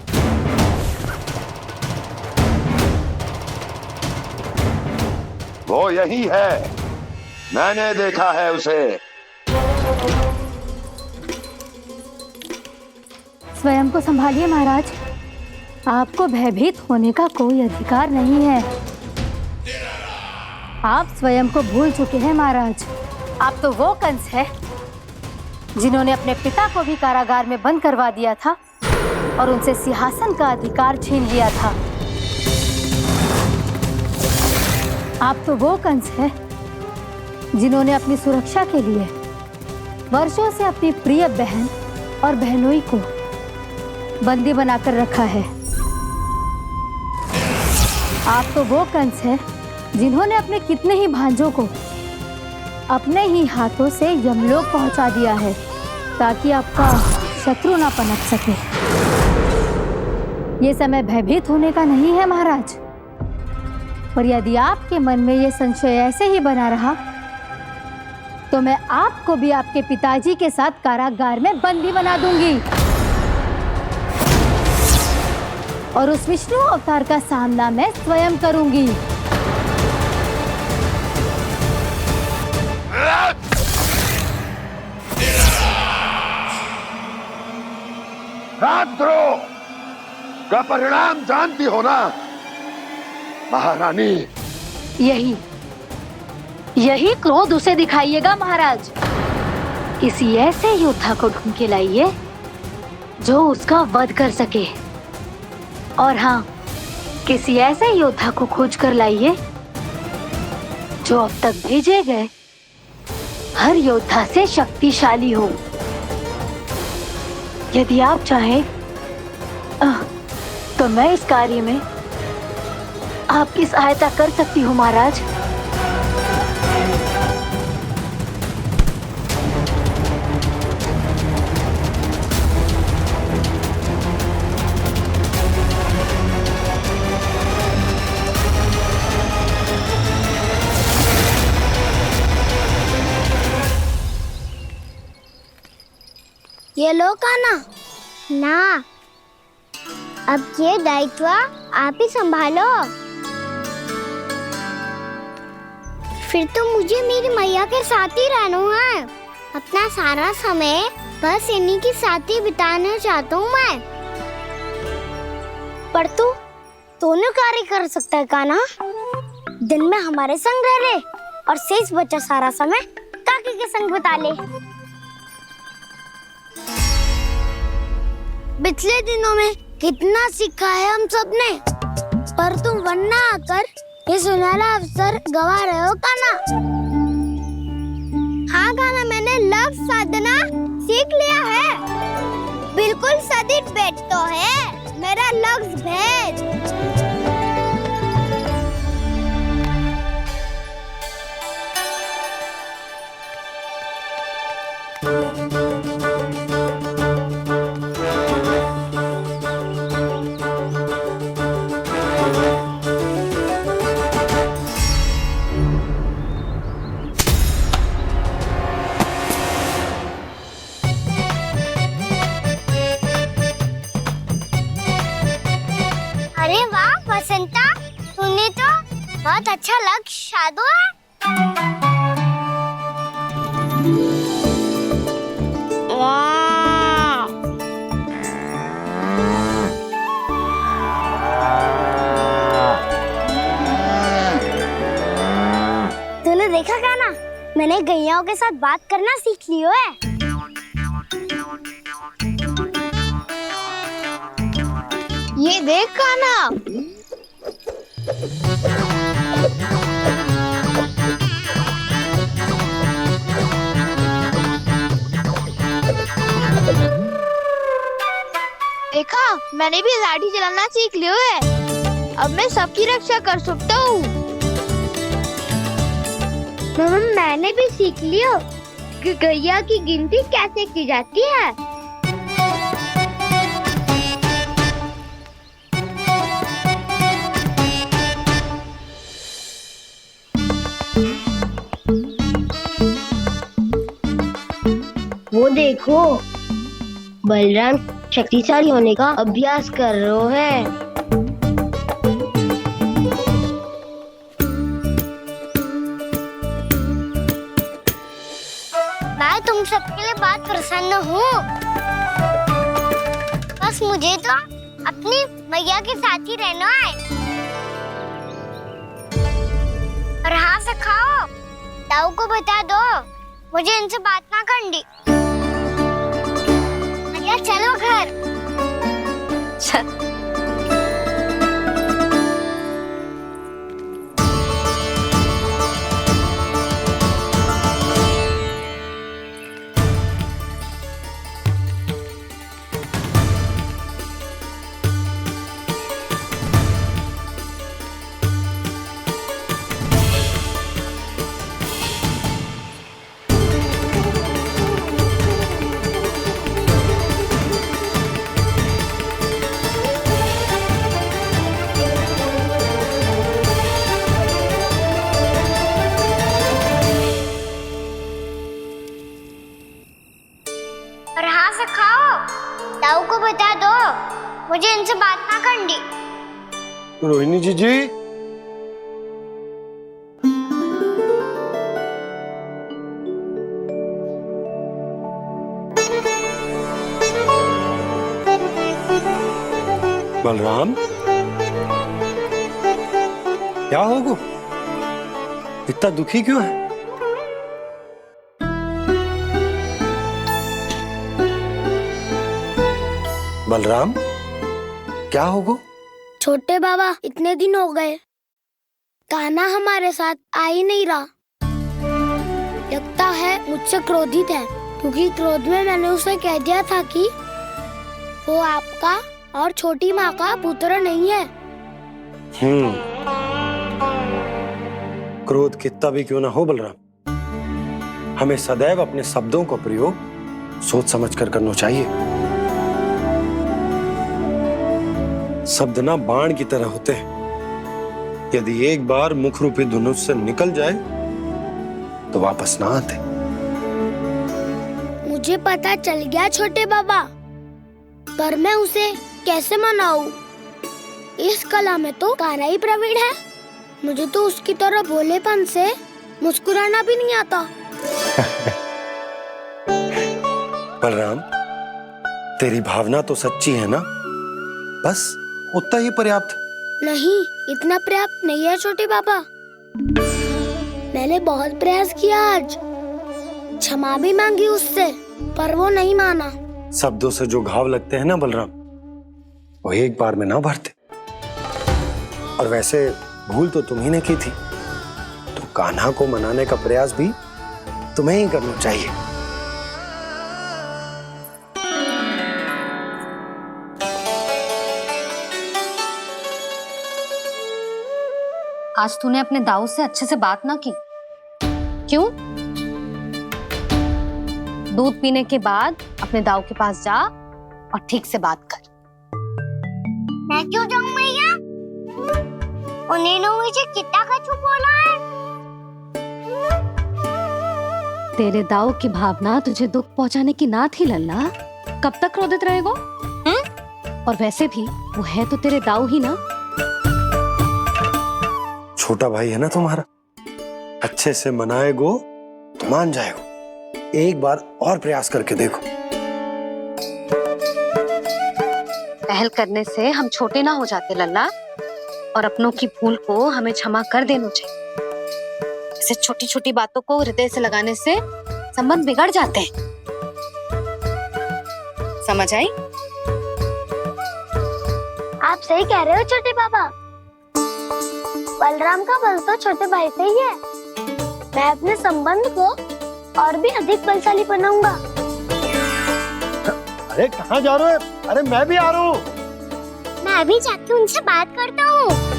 वो यही है, मैंने देखा है उसे। स्वयं को संभालिए महाराज, आपको भयभीत होने का कोई अधिकार नहीं है। आप स्वयं को भूल चुके हैं महाराज। आप तो वो कंस है जिन्होंने अपने पिता को भी कारागार में बंद करवा दिया था और उनसे सिंहासन का अधिकार छीन लिया था। आप तो वो कंस है जिन्होंने अपनी सुरक्षा के लिए वर्षों से अपनी प्रिय बहन और बहनोई को बंदी बनाकर रखा है। आप तो वो कंस है जिन्होंने अपने कितने ही भांजों को अपने ही हाथों से यमलोक पहुंचा दिया है ताकि आपका शत्रु ना पनप सके। ये समय भयभीत होने का नहीं है महाराज, पर यदि आपके मन में ये संशय ऐसे ही बना रहा तो मैं आपको भी आपके पिताजी के साथ कारागार में बंदी बना दूंगी और उस विष्णु अवतार का सामना मैं स्वयं करूंगी। राजद्रोह का परिणाम जानती हो ना महारानी? यही क्रोध उसे दिखाइएगा महाराज। किसी ऐसे योद्धा को ढूंढ के लाइए जो उसका वध कर सके, और हाँ, किसी ऐसे योद्धा को खोज कर लाइए जो अब तक भेजे गए हर योद्धा से शक्तिशाली हो। यदि आप चाहें तो मैं इस कार्य में आपकी सहायता कर सकती हूँ महाराज। ये लो कान्हा। ना, अब ये दायित्व आप ही संभालो। फिर तो मुझे मेरी मैया के साथ ही रहना है। अपना सारा समय बस इन्हीं के साथ ही बिताना चाहता हूँ मैं। पर तू दोनों कार्य कर सकता है कान्हा। दिन में हमारे संग रह ले और शेष बचा सारा समय काकी के संग बिता ले। पिछले दिनों में कितना सीखा है हम सबने, पर तुम वरना आकर ये सुनहरा अवसर गवा रहे हो कान्हा। हाँ कान्हा, मैंने लव साधना सीख लिया है। बिल्कुल सदित भेद तो है मेरा लफ्ज भेद। बहुत अच्छा लग शादो है। वाह! तूने देखा काना? मैंने गैयाओं के साथ बात करना सीख लियो है। ये देख काना। देखा, मैंने भी लाठी चलाना सीख लियो है। अब मैं सबकी रक्षा कर सकता हूँ। मैंने भी सीख लियो कि गैया की गिनती कैसे की जाती है। वो देखो, बलराम शक्तिशाली होने का अभ्यास कर रहे है। मैं तुम सबके लिए बहुत प्रसन्न हूँ। बस मुझे तो अपनी मैया के साथ ही रहना है। और हाँ से खाओ, ताऊ को बता दो मुझे इनसे बात ना करनी। मैया चलो घर। और हाँ से खाओ, ताऊ को बता दो मुझे इनसे बात ना करनी। रोहिणी जी बलराम, क्या होगा? इतना दुखी क्यों है? बलराम, क्या होगा? छोटे बाबा, इतने दिन हो गए, कान्हा हमारे साथ आ ही नहीं रहा। लगता है मुझसे क्रोधित है, क्योंकि क्रोध में मैंने उसे कह दिया था कि वो आपका और छोटी माँ का पुत्र नहीं है। क्रोध कितना भी क्यों ना हो बलराम, हमें सदैव अपने शब्दों का प्रयोग सोच समझकर करना चाहिए। शब्द ना बाण की तरह होते हैं, यदि एक बार मुख रूपी धनुष से निकल जाए तो वापस ना आते। मुझे पता चल गया छोटे बाबा, पर मैं उसे कैसे मनाऊं? इस कला में तो कान्हा ही प्रवीण है। मुझे तो उसकी तरह भोलेपन से मुस्कुराना भी नहीं आता। बलराम, तेरी भावना तो सच्ची है ना? बस उतना ही पर्याप्त। नहीं, इतना पर्याप्त नहीं है छोटे बाबा। मैंने बहुत प्रयास किया आज, क्षमा भी मांगी उससे, पर वो नहीं माना। शब्दों से जो घाव लगते हैं ना बलराम, वो एक बार में ना भरते। और वैसे भूल तो तुम्ही ने की थी, तो कान्हा को मनाने का प्रयास भी तुम्हें ही करना चाहिए। आज तूने अपने दाऊ से अच्छे से बात ना की, क्यों? दूध पीने के बाद अपने दाऊ के पास जा और ठीक से बात कर। मैं क्यों जाऊं मैया? उन्हें मुझे कितना कछु बोला है। तेरे दाऊ की भावना तुझे दुख पहुंचाने की ना थी लल्ला। कब तक क्रोधित रहेगो? और वैसे भी वो है तो तेरे दाऊ ही ना। छोटा भाई है ना तुम्हारा, अच्छे से मनाएगो तो मान जाएगो। एक बार और प्रयास करके देखो। पहल करने से हम छोटे ना हो जाते लल्ला, और अपनों की भूल को हमें क्षमा कर देना चाहिए। ऐसे छोटी छोटी बातों को हृदय से लगाने से संबंध बिगड़ जाते हैं। समझ आई? आप सही कह रहे हो छोटे पापा। बलराम का बल तो छोटे भाई से ही है। मैं अपने संबंध को और भी अधिक बलशाली बनाऊंगा। अरे कहाँ जा रहे हो? अरे मैं भी आ रहा हूँ। मैं अभी जाके उनसे बात करता हूँ।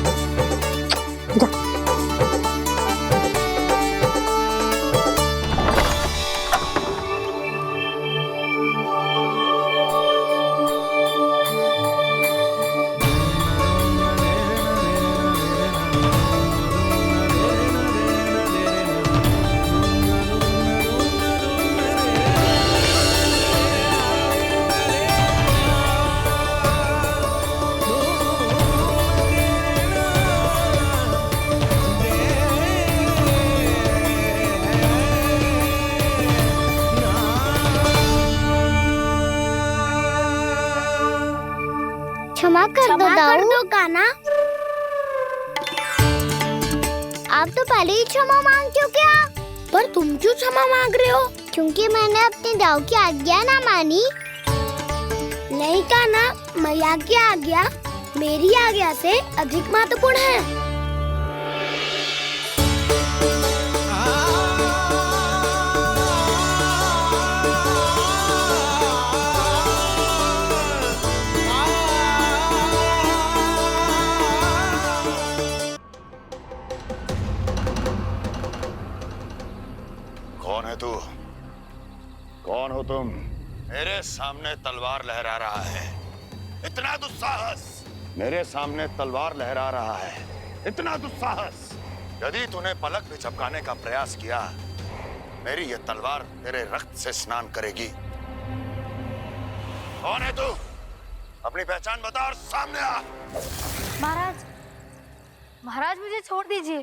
क्षमा कर दो कान्हा। आप तो पहले ही क्षमा मांगते हो क्या? पर तुम क्यों क्षमा मांग रहे हो? क्योंकि मैंने अपने दाऊ की आज्ञा ना मानी। नहीं कान्हा, मैया की आज्ञा मेरी आज्ञा से अधिक महत्वपूर्ण है। कौन है तू? कौन हो तुम? मेरे सामने तलवार लहरा रहा है, इतना दुस्साहस! मेरे सामने तलवार लहरा रहा है, इतना दुस्साहस! यदि तूने पलक भी झपकाने का प्रयास किया, मेरी ये तलवार तेरे रक्त से स्नान करेगी। कौन है तू? अपनी पहचान बता और सामने आ। महाराज, महाराज मुझे छोड़ दीजिए।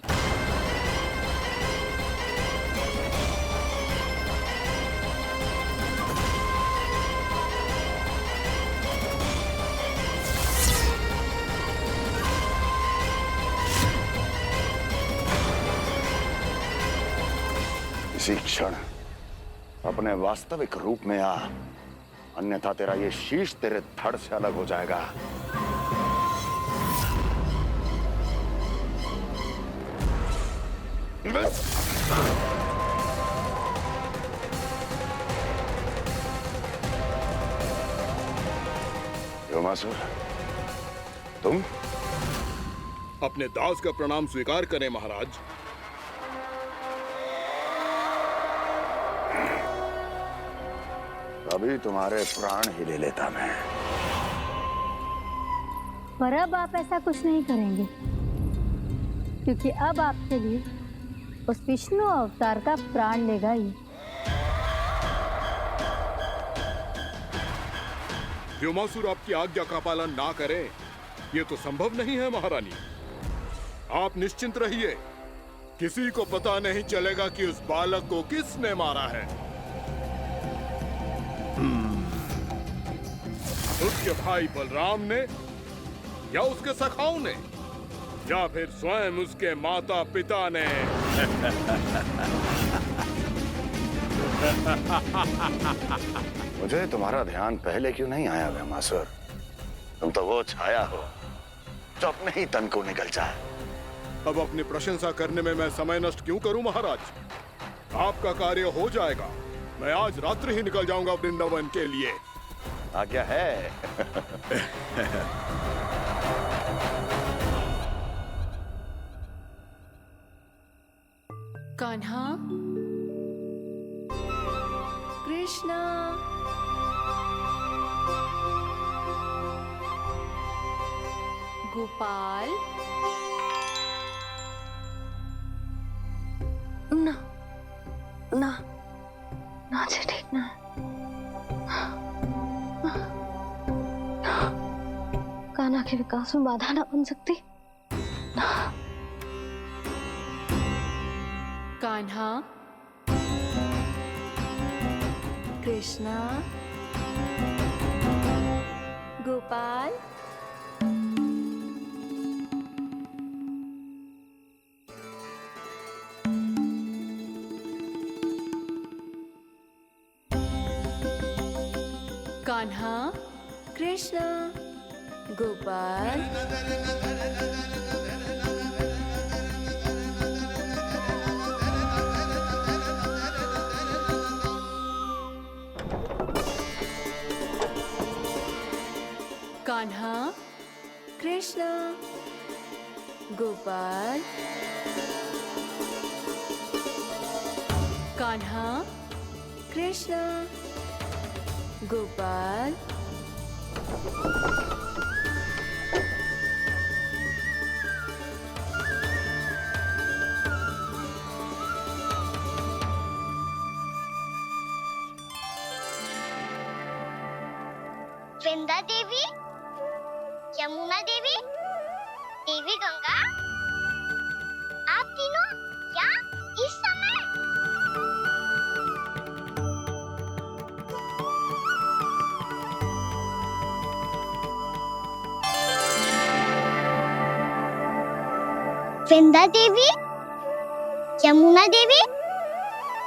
इसी क्षण अपने वास्तविक रूप में आ, अन्यथा तेरा ये शीश तेरे धड़ से अलग हो जाएगा। योमासुर, तुम? अपने दास का प्रणाम स्वीकार करें महाराज। अभी तुम्हारे प्राण ही ले लेता मैं। पर अब आप ऐसा कुछ नहीं करेंगे, क्योंकि अब आपके लिए उस विष्णु अवतार का प्राण लेगा ही। व्योमासुर आपकी आज्ञा का पालन ना करे, ये तो संभव नहीं है महारानी। आप निश्चिंत रहिए, किसी को पता नहीं चलेगा कि उस बालक को किसने मारा है। उसके भाई बलराम ने, या उसके सखाओं ने, या फिर स्वयं उसके माता पिता ने। मुझे तुम्हारा ध्यान पहले क्यों नहीं आया व्योमासुर? तुम तो वो छाया हो जो अपने ही तन को निगल जाए। अब अपनी प्रशंसा करने में मैं समय नष्ट क्यों करूं महाराज? आपका कार्य हो जाएगा। मैं आज रात्रि ही निकल जाऊंगा वृंदावन के लिए। आज्ञा है। कान्हा, कृष्णा, गोपाल, ना ना ना जी, ठीक ना। कान्हा के विकास में बाधा ना बन सकती। कान्हा, कृष्णा, गोपाल, कान्हा, कृष्णा, गोपाल, कान्हा, कृष्णा, गोपाल, कान्हा, कृष्णा, गोपाल, वृंदा देवी, यमुना देवी, देवी गंगा, आप तीनों यहाँ इस समय? वृंदा देवी, यमुना देवी,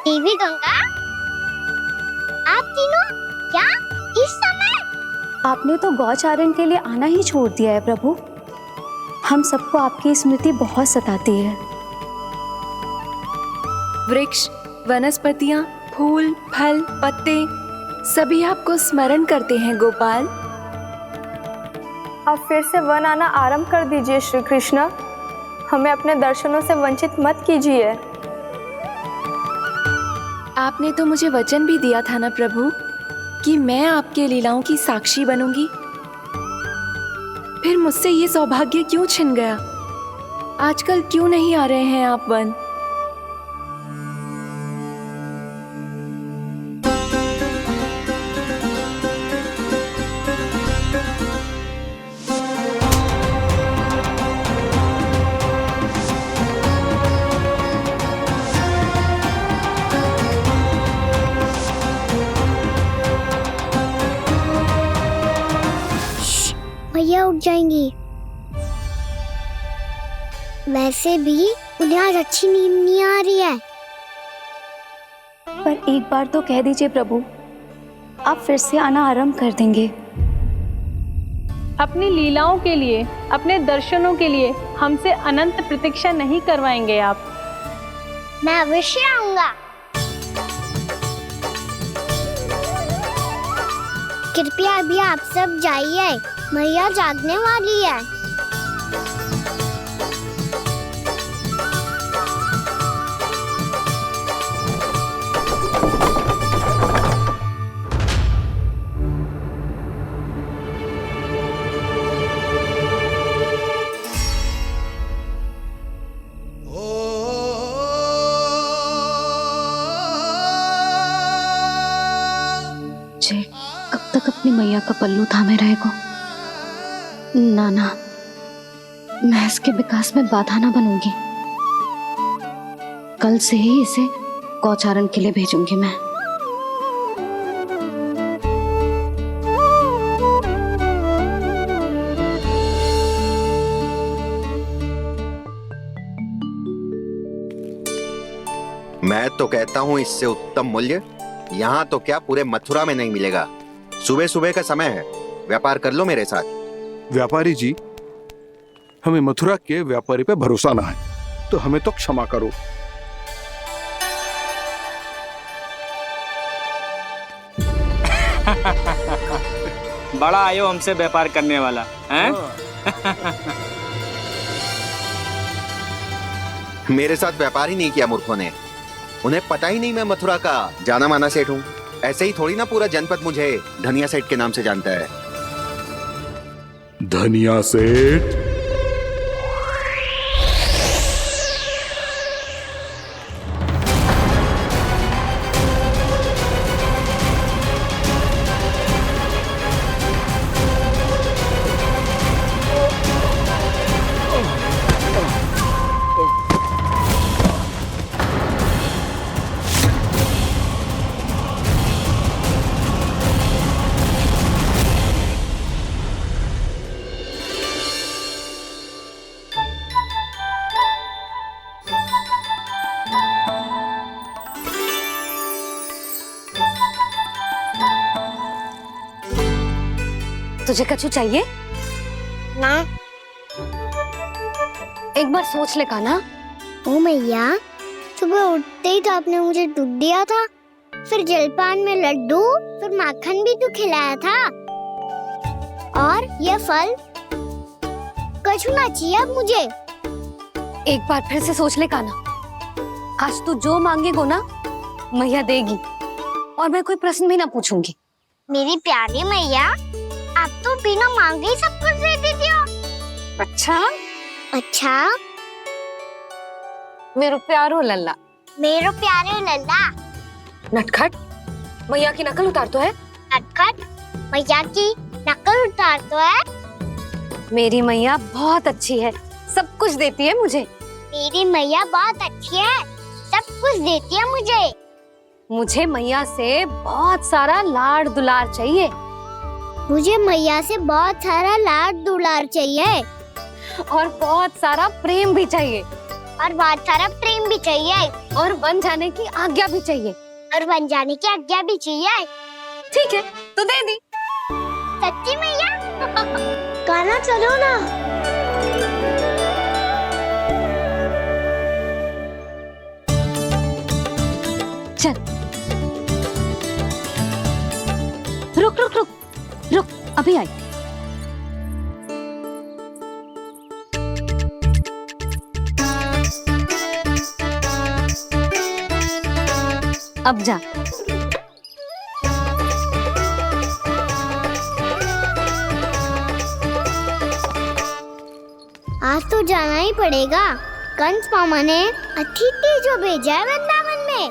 देवी गंगा, आप तीनों यहाँ इस समय? आपने तो गौचारण के लिए आना ही छोड़ दिया है प्रभु। हम सबको आपकी स्मृति बहुत सताती है। वृक्ष, वनस्पतियां, फूल, फल, पत्ते सभी आपको स्मरण करते हैं गोपाल। अब फिर से वन आना आरंभ कर दीजिए श्री कृष्ण। हमें अपने दर्शनों से वंचित मत कीजिए। आपने तो मुझे वचन भी दिया था ना प्रभु कि मैं आपके लीलाओं की साक्षी बनूंगी। फिर मुझसे ये सौभाग्य क्यों छिन गया? आजकल क्यों नहीं आ रहे हैं आप वन? भैया उठ जाएंगी। वैसे भी उन्हें आज अच्छी नींद नहीं आ रही है। पर एक बार तो कह दीजिए प्रभु, आप फिर से आना आरंभ कर देंगे। अपनी लीलाओं के लिए, अपने दर्शनों के लिए हमसे अनंत प्रतीक्षा नहीं करवाएंगे आप? मैं अवश्य आऊंगा। कृपया अभी आप सब जाइए, मैया जागने वाली है। जय कब तक अपनी मैया का पल्लू थामे रहेगा? ना ना, मैं इसके विकास में बाधा ना बनूंगी। कल से ही इसे गौचारण के लिए भेजूंगी मैं। मैं तो कहता हूँ इससे उत्तम मूल्य यहाँ तो क्या पूरे मथुरा में नहीं मिलेगा। सुबह सुबह का समय है, व्यापार कर लो मेरे साथ। व्यापारी जी, हमें मथुरा के व्यापारी पे भरोसा ना है, तो हमें तो क्षमा करो। बड़ा आयो हमसे व्यापार करने वाला हैं? मेरे साथ व्यापार ही नहीं किया मूर्खों ने। उन्हें पता ही नहीं मैं मथुरा का जाना माना सेठ हूँ। ऐसे ही थोड़ी ना पूरा जनपद मुझे धनिया सेठ के नाम से जानता है। धनिया सेठ? तुझे कछु चाहिए? ना। एक बार सोच ले कान्हा। ओ मैया, सुबह उठते ही तो आपने मुझे दूध दिया था, फिर जलपान में लड्डू, फिर माखन भी तो खिलाया था, और ये फल कछु ना चाहिए अब मुझे। एक बार फिर से सोच ले कान्हा। आज तू जो मांगेगो ना मैया देगी, और मैं कोई प्रश्न भी ना पूछूंगी। मेरी प्यारी मैया, आप तो बिना मांगे ही सब कुछ दे देती हो। अच्छा अच्छा, मेरो प्यारो लल्ला। मेरो प्यारे लल्ला। नटखट, मैया की नकल उतार तो है। नटखट, मैया की नकल उतार तो है। मेरी मैया बहुत अच्छी है, सब कुछ देती है मुझे। मेरी मैया बहुत अच्छी है, सब कुछ देती है मुझे। मुझे मैया से बहुत सारा लाड दुलार चाहिए। मुझे मैया से बहुत सारा लाड दुलार चाहिए, और बहुत सारा प्रेम भी चाहिए, और बहुत सारा प्रेम भी चाहिए, और बन जाने की आज्ञा भी चाहिए, और बन जाने की आज्ञा भी चाहिए। ठीक है, तो दे दी। सच्ची मैया? कान्हा चलो ना। चल। रुक रुक रुक रुक, अभी आई। अब जा। आज तो जाना ही पड़ेगा। कंस मामा ने अतिथि जो भेजा है वृंदावन में।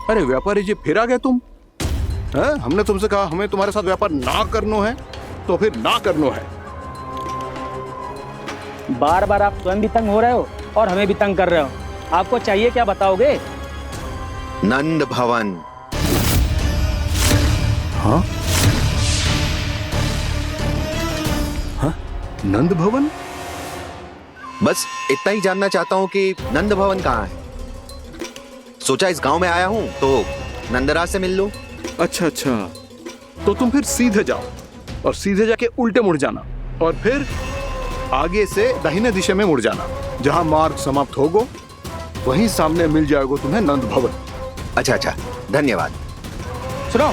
अरे व्यापारी जी, फिर आ गए तुम? हैं? हमने तुमसे कहा हमें तुम्हारे साथ व्यापार ना करना है, तो फिर ना करना है। बार बार आप स्वयं भी तंग हो रहे हो और हमें भी तंग कर रहे हो। आपको चाहिए क्या बताओगे? नंद भवन। हाँ? हाँ? नंद भवन? बस इतना ही जानना चाहता हूँ कि नंद भवन कहाँ है। सोचा इस गांव में आया हूँ तो नंदराज से मिल लूं। अच्छा अच्छा, तो तुम फिर सीधे जाओ और सीधे जाके उल्टे मुड़ जाना, और फिर आगे से दाहिने दिशा में मुड़ जाना। जहाँ मार्ग समाप्त होगा वहीं सामने मिल जाएगा तुम्हें नंद भवन। अच्छा अच्छा, धन्यवाद। सुनो,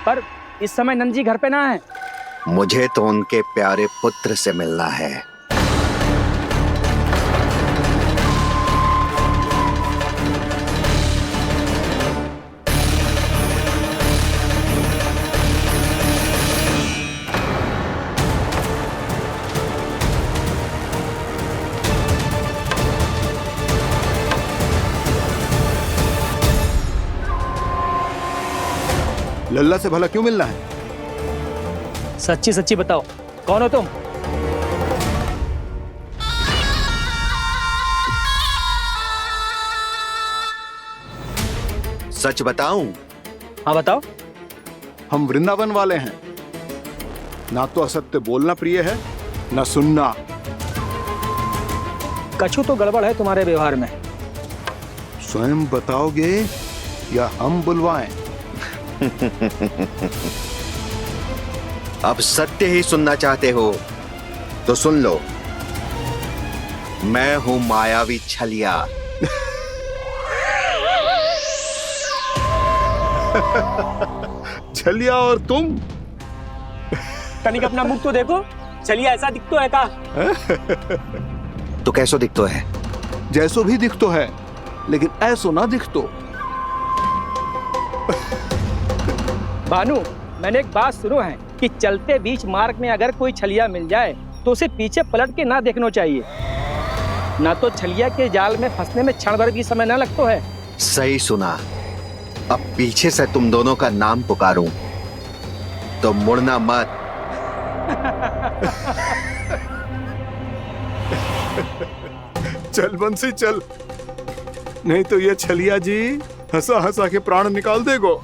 पर इस समय नंद जी घर पे ना है। मुझे तो उनके प्यारे पुत्र से मिलना है। लल्ला से भला क्यों मिलना है? सच्ची सच्ची बताओ, कौन हो तुम? सच बताऊं? हाँ बताओ। हम वृंदावन वाले हैं। ना तो असत्य बोलना प्रिय है, ना सुनना। कछु तो गड़बड़ है तुम्हारे व्यवहार में। स्वयं बताओगे या हम बुलवाएं? अब सत्य ही सुनना चाहते हो तो सुन लो। मैं हूं मायावी छलिया। छलिया और तुम? तनिक अपना मुख तो देखो, छलिया ऐसा दिखतो है का? तो कैसो दिखतो है? जैसो भी दिखतो है, लेकिन ऐसो ना दिखतो। भानु, मैंने एक बात सुनो है कि चलते बीच मार्ग में अगर कोई छलिया मिल जाए तो उसे पीछे पलट के ना देखना चाहिए, ना तो छलिया के जाल में फंसने में क्षण भर भी समय ना लगता है। सही सुना। अब पीछे से तुम दोनों का नाम पुकारूं तो मुड़ना मत। चल बंसी चल, नहीं तो ये छलिया जी हंसा हंसा के प्राण निकाल देगो।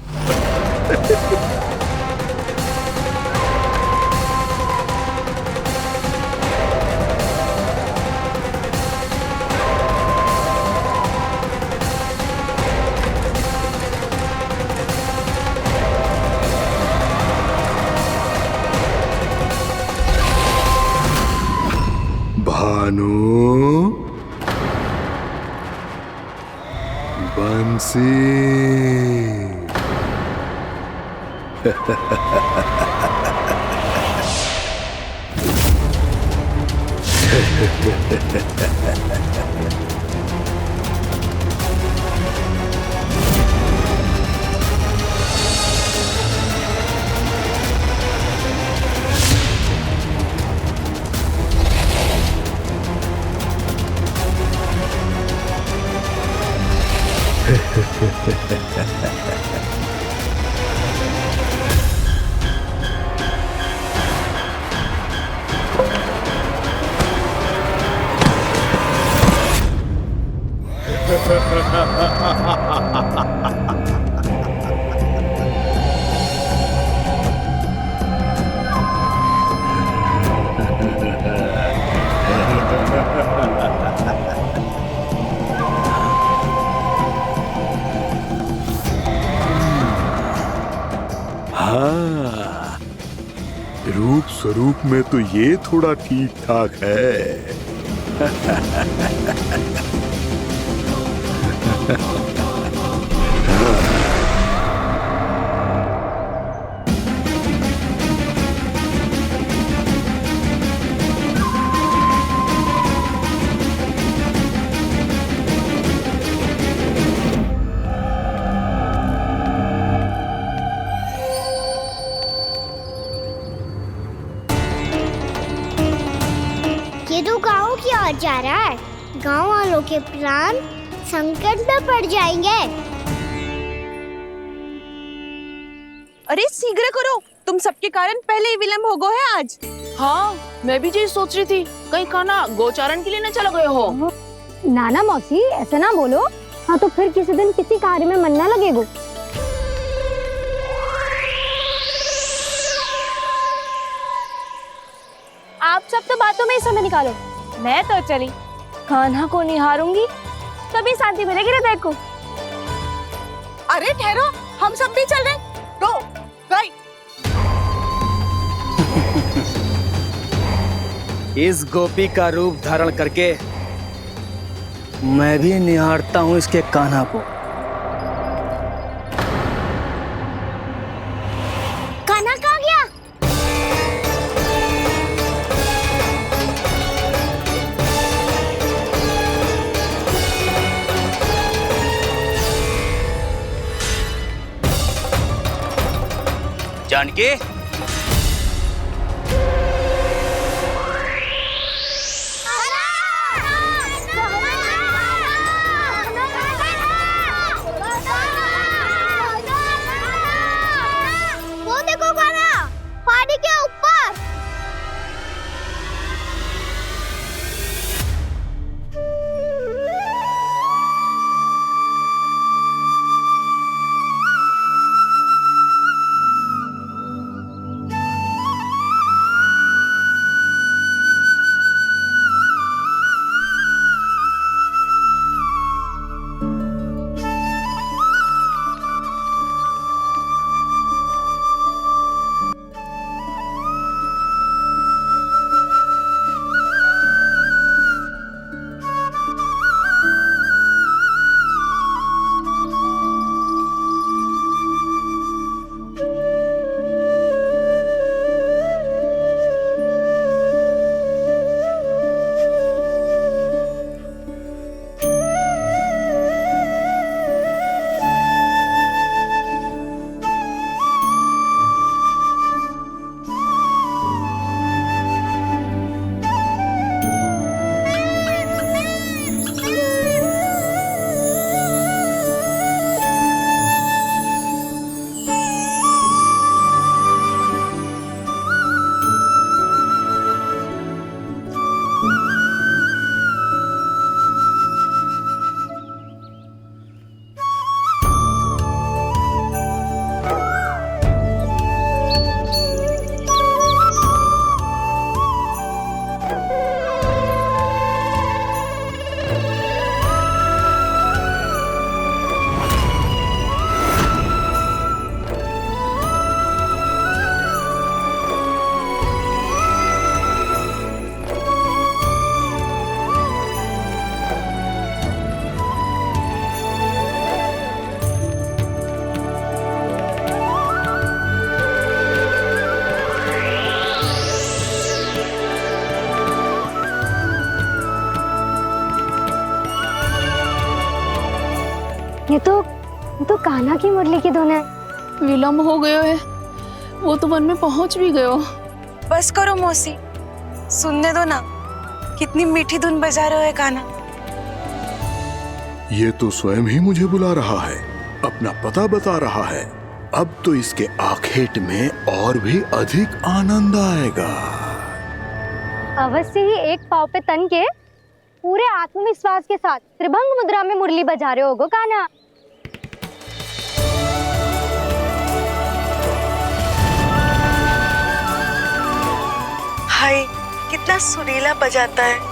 भानु, बंसी। हाँ, रूप स्वरूप में तो ये थोड़ा ठीक ठाक है। ये तो गाँव की ओर जा रहा है। गाँव वालों के प्राण संकट में पड़ जाएंगे। अरे शीघ्र करो, तुम सबके कारण पहले ही विलंब हो गए है आज। हाँ, मैं भी यही सोच रही थी, कहीं खाना गोचारण के लिए न चले गए हो। नाना मौसी ऐसे ना बोलो। हाँ तो फिर किसी दिन किसी कार्य में मन ना लगेगा। आप सब तो बातों में ही समय निकालो। मैं तो चली, कान्हा को निहारूंगी तभी शांति मिलेगी हृदय को। अरे ठहरो, हम सब भी चल रहे। रो, गई। इस गोपी का रूप धारण करके मैं भी निहारता हूँ इसके कान्हा को। कान्हा कहाँ गया? जानकी, वो देखो कान्हा, पहाड़ी के ऊपर। ये तो कान्हा की मुरली की धुन है। विलम्ब हो गयो है, वो तो वन में पहुंच भी गयो। बस करो मौसी, सुनने दो ना, कितनी मीठी धुन बजा रहे हो कान्हा। ये तो स्वयं ही मुझे बुला रहा है, अपना पता बता रहा है। अब तो इसके आखेट में और भी अधिक आनंद आएगा। अवश्य ही एक पाँव पे तन के पूरे आत्मविश्वास के साथ त्रिभंग मुद्रा में मुरली बजा रहे होगो कान्हा। हाय, कितना सुरीला बजाता है।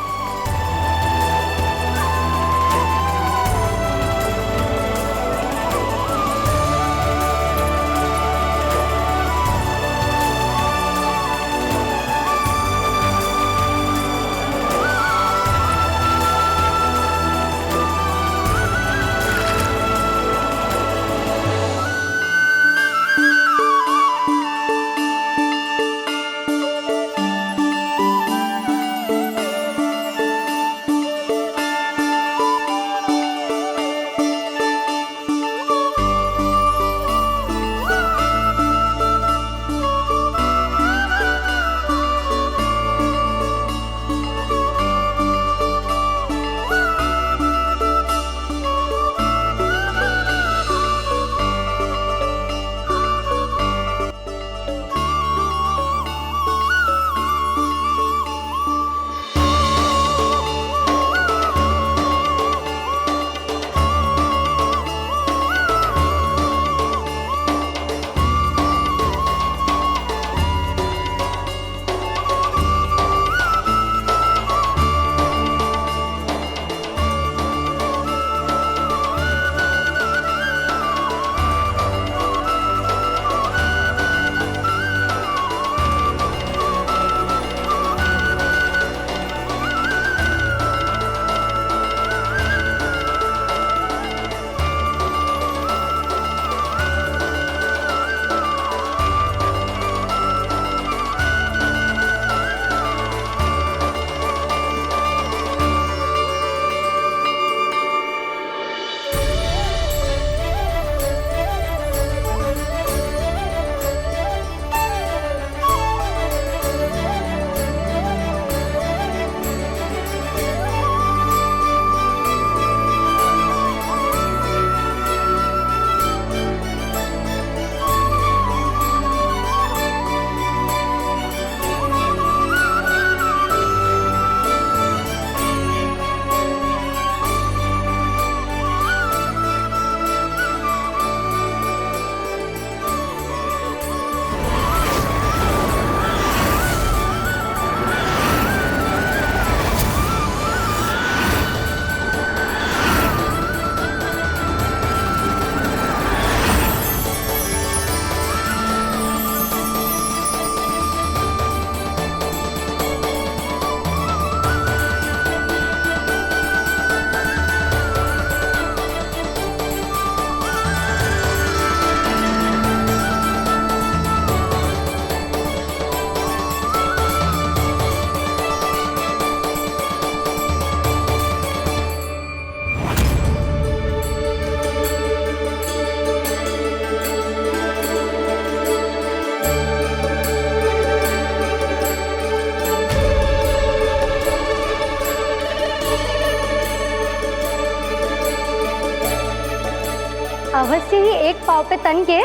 अवश्य ही एक पाँव पे तन के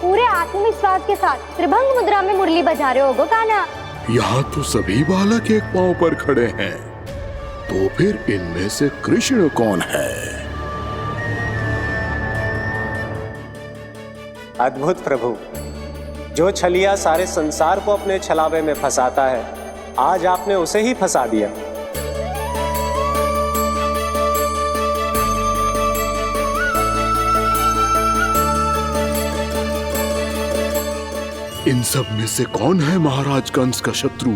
पूरे आत्मविश्वास के साथ त्रिभंग मुद्रा में मुरली बजा रहे होगो कान्हा। यहाँ तो सभी बालक एक पांव पर खड़े हैं, तो फिर इनमें से कृष्ण कौन है? अद्भुत प्रभु, जो छलिया सारे संसार को अपने छलावे में फंसाता है, आज आपने उसे ही फंसा दिया। इन सब में से कौन है महाराज कंस का शत्रु,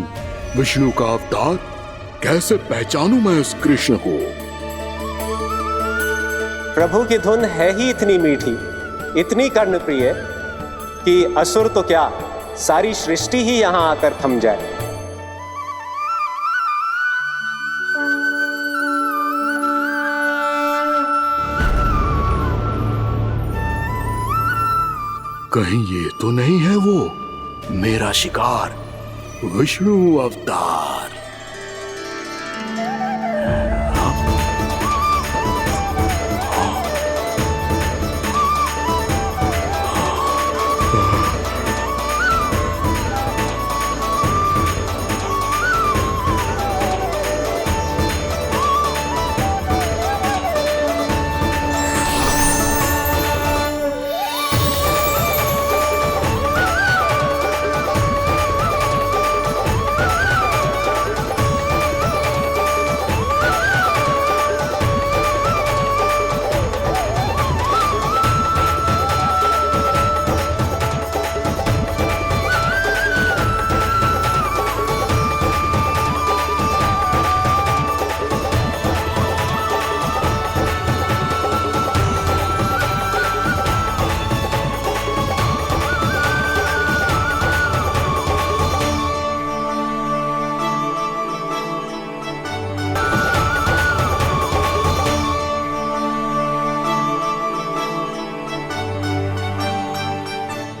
विष्णु का अवतार? कैसे पहचानूं मैं उस कृष्ण को? प्रभु की धुन है ही इतनी मीठी, इतनी कर्णप्रिय कि असुर तो क्या, सारी सृष्टि ही यहां आकर थम जाए। कहीं ये तो नहीं है वो मेरा शिकार विष्णु अवतार?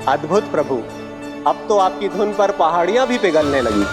अद्भुत प्रभु, अब तो आपकी धुन पर पहाड़ियां भी पिघलने लगी।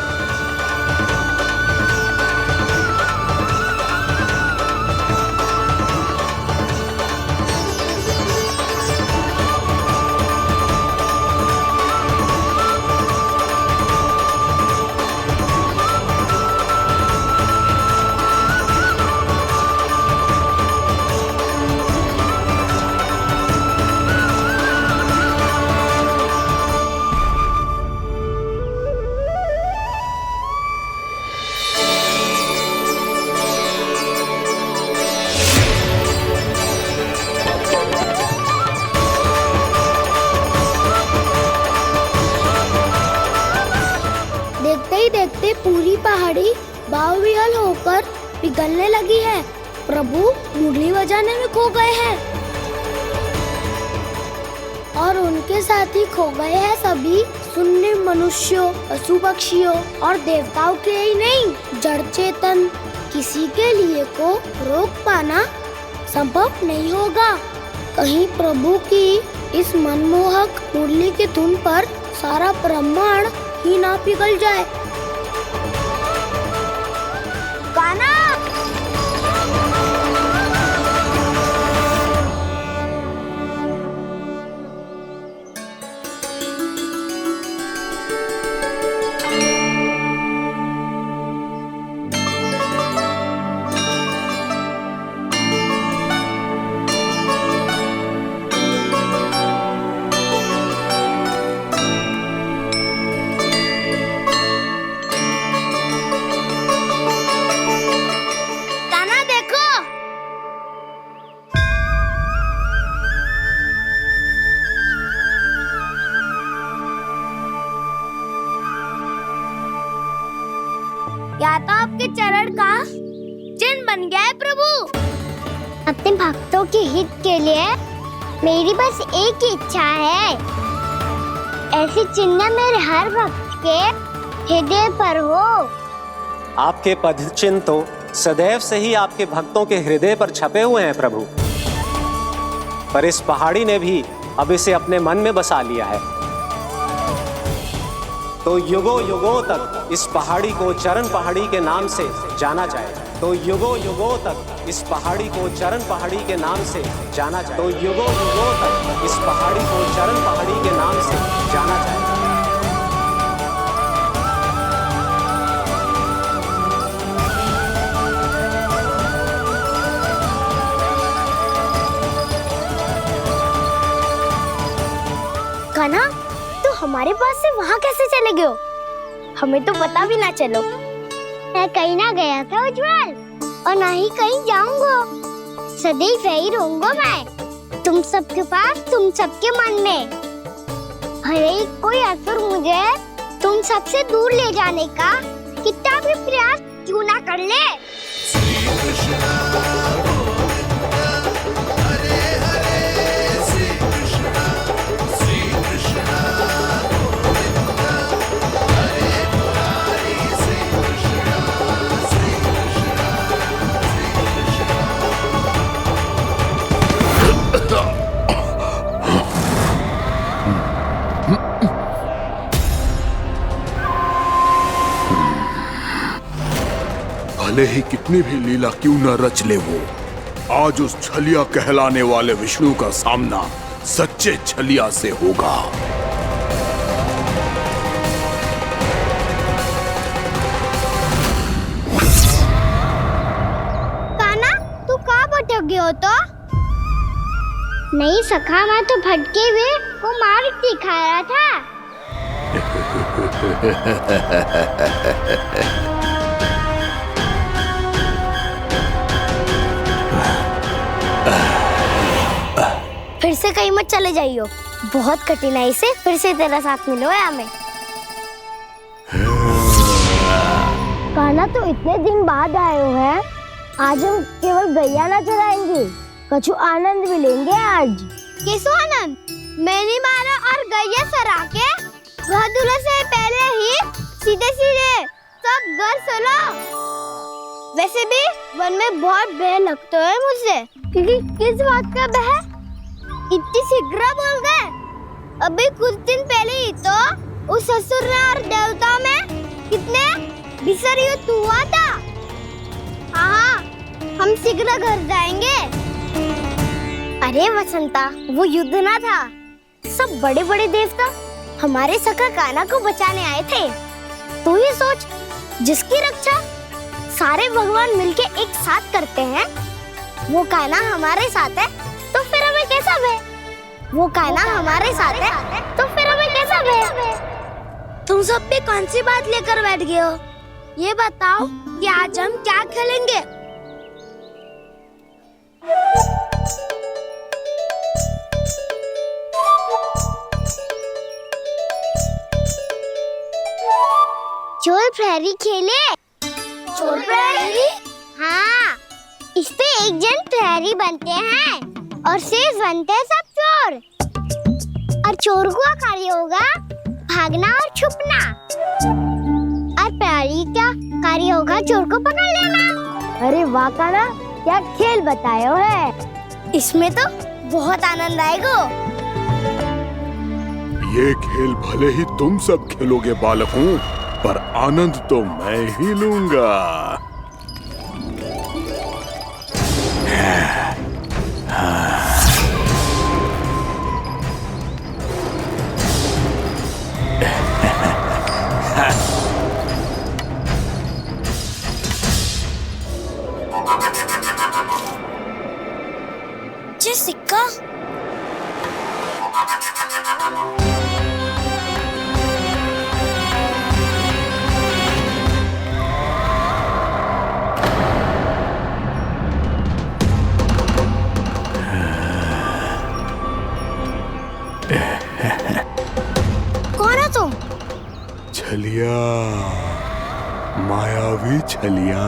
देखते ही देखते पूरी पहाड़ी बावरियल होकर पिघलने लगी है। प्रभु मुरली बजाने में खो गए हैं और उनके साथ ही खो गए हैं सभी सुनने मनुष्यों, पशु पक्षियों और देवताओं के ही नहीं, जड़ चेतन किसी के लिए को रोक पाना संभव नहीं होगा। कहीं प्रभु की इस मनमोहक मुरली की धुन पर सारा ब्रह्मांड ही ना पिघल जाए। गाना या तो आपके चरण का चिन्ह बन गया है प्रभु। अपने भक्तों के हित के लिए मेरी बस एक ही इच्छा है, ऐसी चिन्ह मेरे हर भक्त के हृदय पर हो। आपके पद चिन्ह तो सदैव से ही आपके भक्तों के हृदय पर छपे हुए हैं प्रभु, पर इस पहाड़ी ने भी अब इसे अपने मन में बसा लिया है। तो युगों युगों तक इस पहाड़ी को चरण पहाड़ी के नाम से जाना जाए। तो युगों युगों तक इस पहाड़ी को चरण पहाड़ी के नाम से जाना जाए। तो युगों युगों तक इस पहाड़ी को चरण पहाड़ी के नाम से जाना जाए। कान्हा, तो हमारे पास से वहाँ कैसे चले गए हो? हमें तो पता भी ना चलो। मैं कहीं ना गया था उज्जवल, और ना ही कहीं जाऊंगा। सदैव यही रहूंगा मैं, तुम सबके पास, तुम सबके मन में। हर एक कोई असुर मुझे तुम सबसे दूर ले जाने का कितना भी प्रयास क्यों ना कर ले। भले ही कितनी भी लीला क्यों न रच ले वो, आज उस छलिया कहलाने वाले विष्णु का सामना सच्चे छलिया से होगा। काना, तू कहाँ भटक गया हो तो? नहीं सखा, मैं तो भटके हुए वो मार्ग दिखा रहा था। फिर से कहीं मत चले जाइयो, बहुत कठिनाई से फिर से तेरा साथ मिलो है हमें। काना, तो इतने दिन बाद आए हो हैं, आज हम केवल गैया ना चराएंगे, कछु आनंद भी लेंगे आज। कैसो आनंद? मैंने मारा और गैया सरा के घर दूल्हे से पहले ही सीधे सीधे सब घर चलो। वैसे भी वन में बहुत भय लगता है मुझे, क्योंकि किस बात का भय? इतनी शीघ्र बोल गए। अभी कुछ दिन पहले ही तो उस ससुर और देवता में कितने भीषण युद्ध हुआ था। हाँ, हम शीघ्र घर जाएंगे। अरे वसंता, वो युद्ध ना था, सब बड़े बड़े देवता हमारे सखा काना को बचाने आए थे। तू ही सोच, जिसकी रक्षा सारे भगवान मिलके एक साथ करते हैं, वो काना हमारे साथ है, तो फिर हमें कैसा भय? वो काना हमारे साथ है, तो फिर हमें कैसा भय? तुम सब भी कौन सी बात लेकर बैठ गए हो? ये बताओ कि आज हम क्या खेलेंगे? चोर प्रहरी खेले? चोर प्रहरी? हाँ, इस पे एक जन प्रहरी बनते हैं और शेष बनते हैं सब चोर। और चोर का कार्य होगा भागना और छुपना, और प्रहरी का कार्य होगा चोर को पकड़ लेना। अरे वाह काना, क्या खेल बतायो है। इसमें तो बहुत आनंद आएगा। ये खेल भले ही तुम सब खेलोगे बालकों, पर आनंद तो मैं ही लूंगा। जी सिक्का। कौन है तुम? छलिया, मायावी छलिया।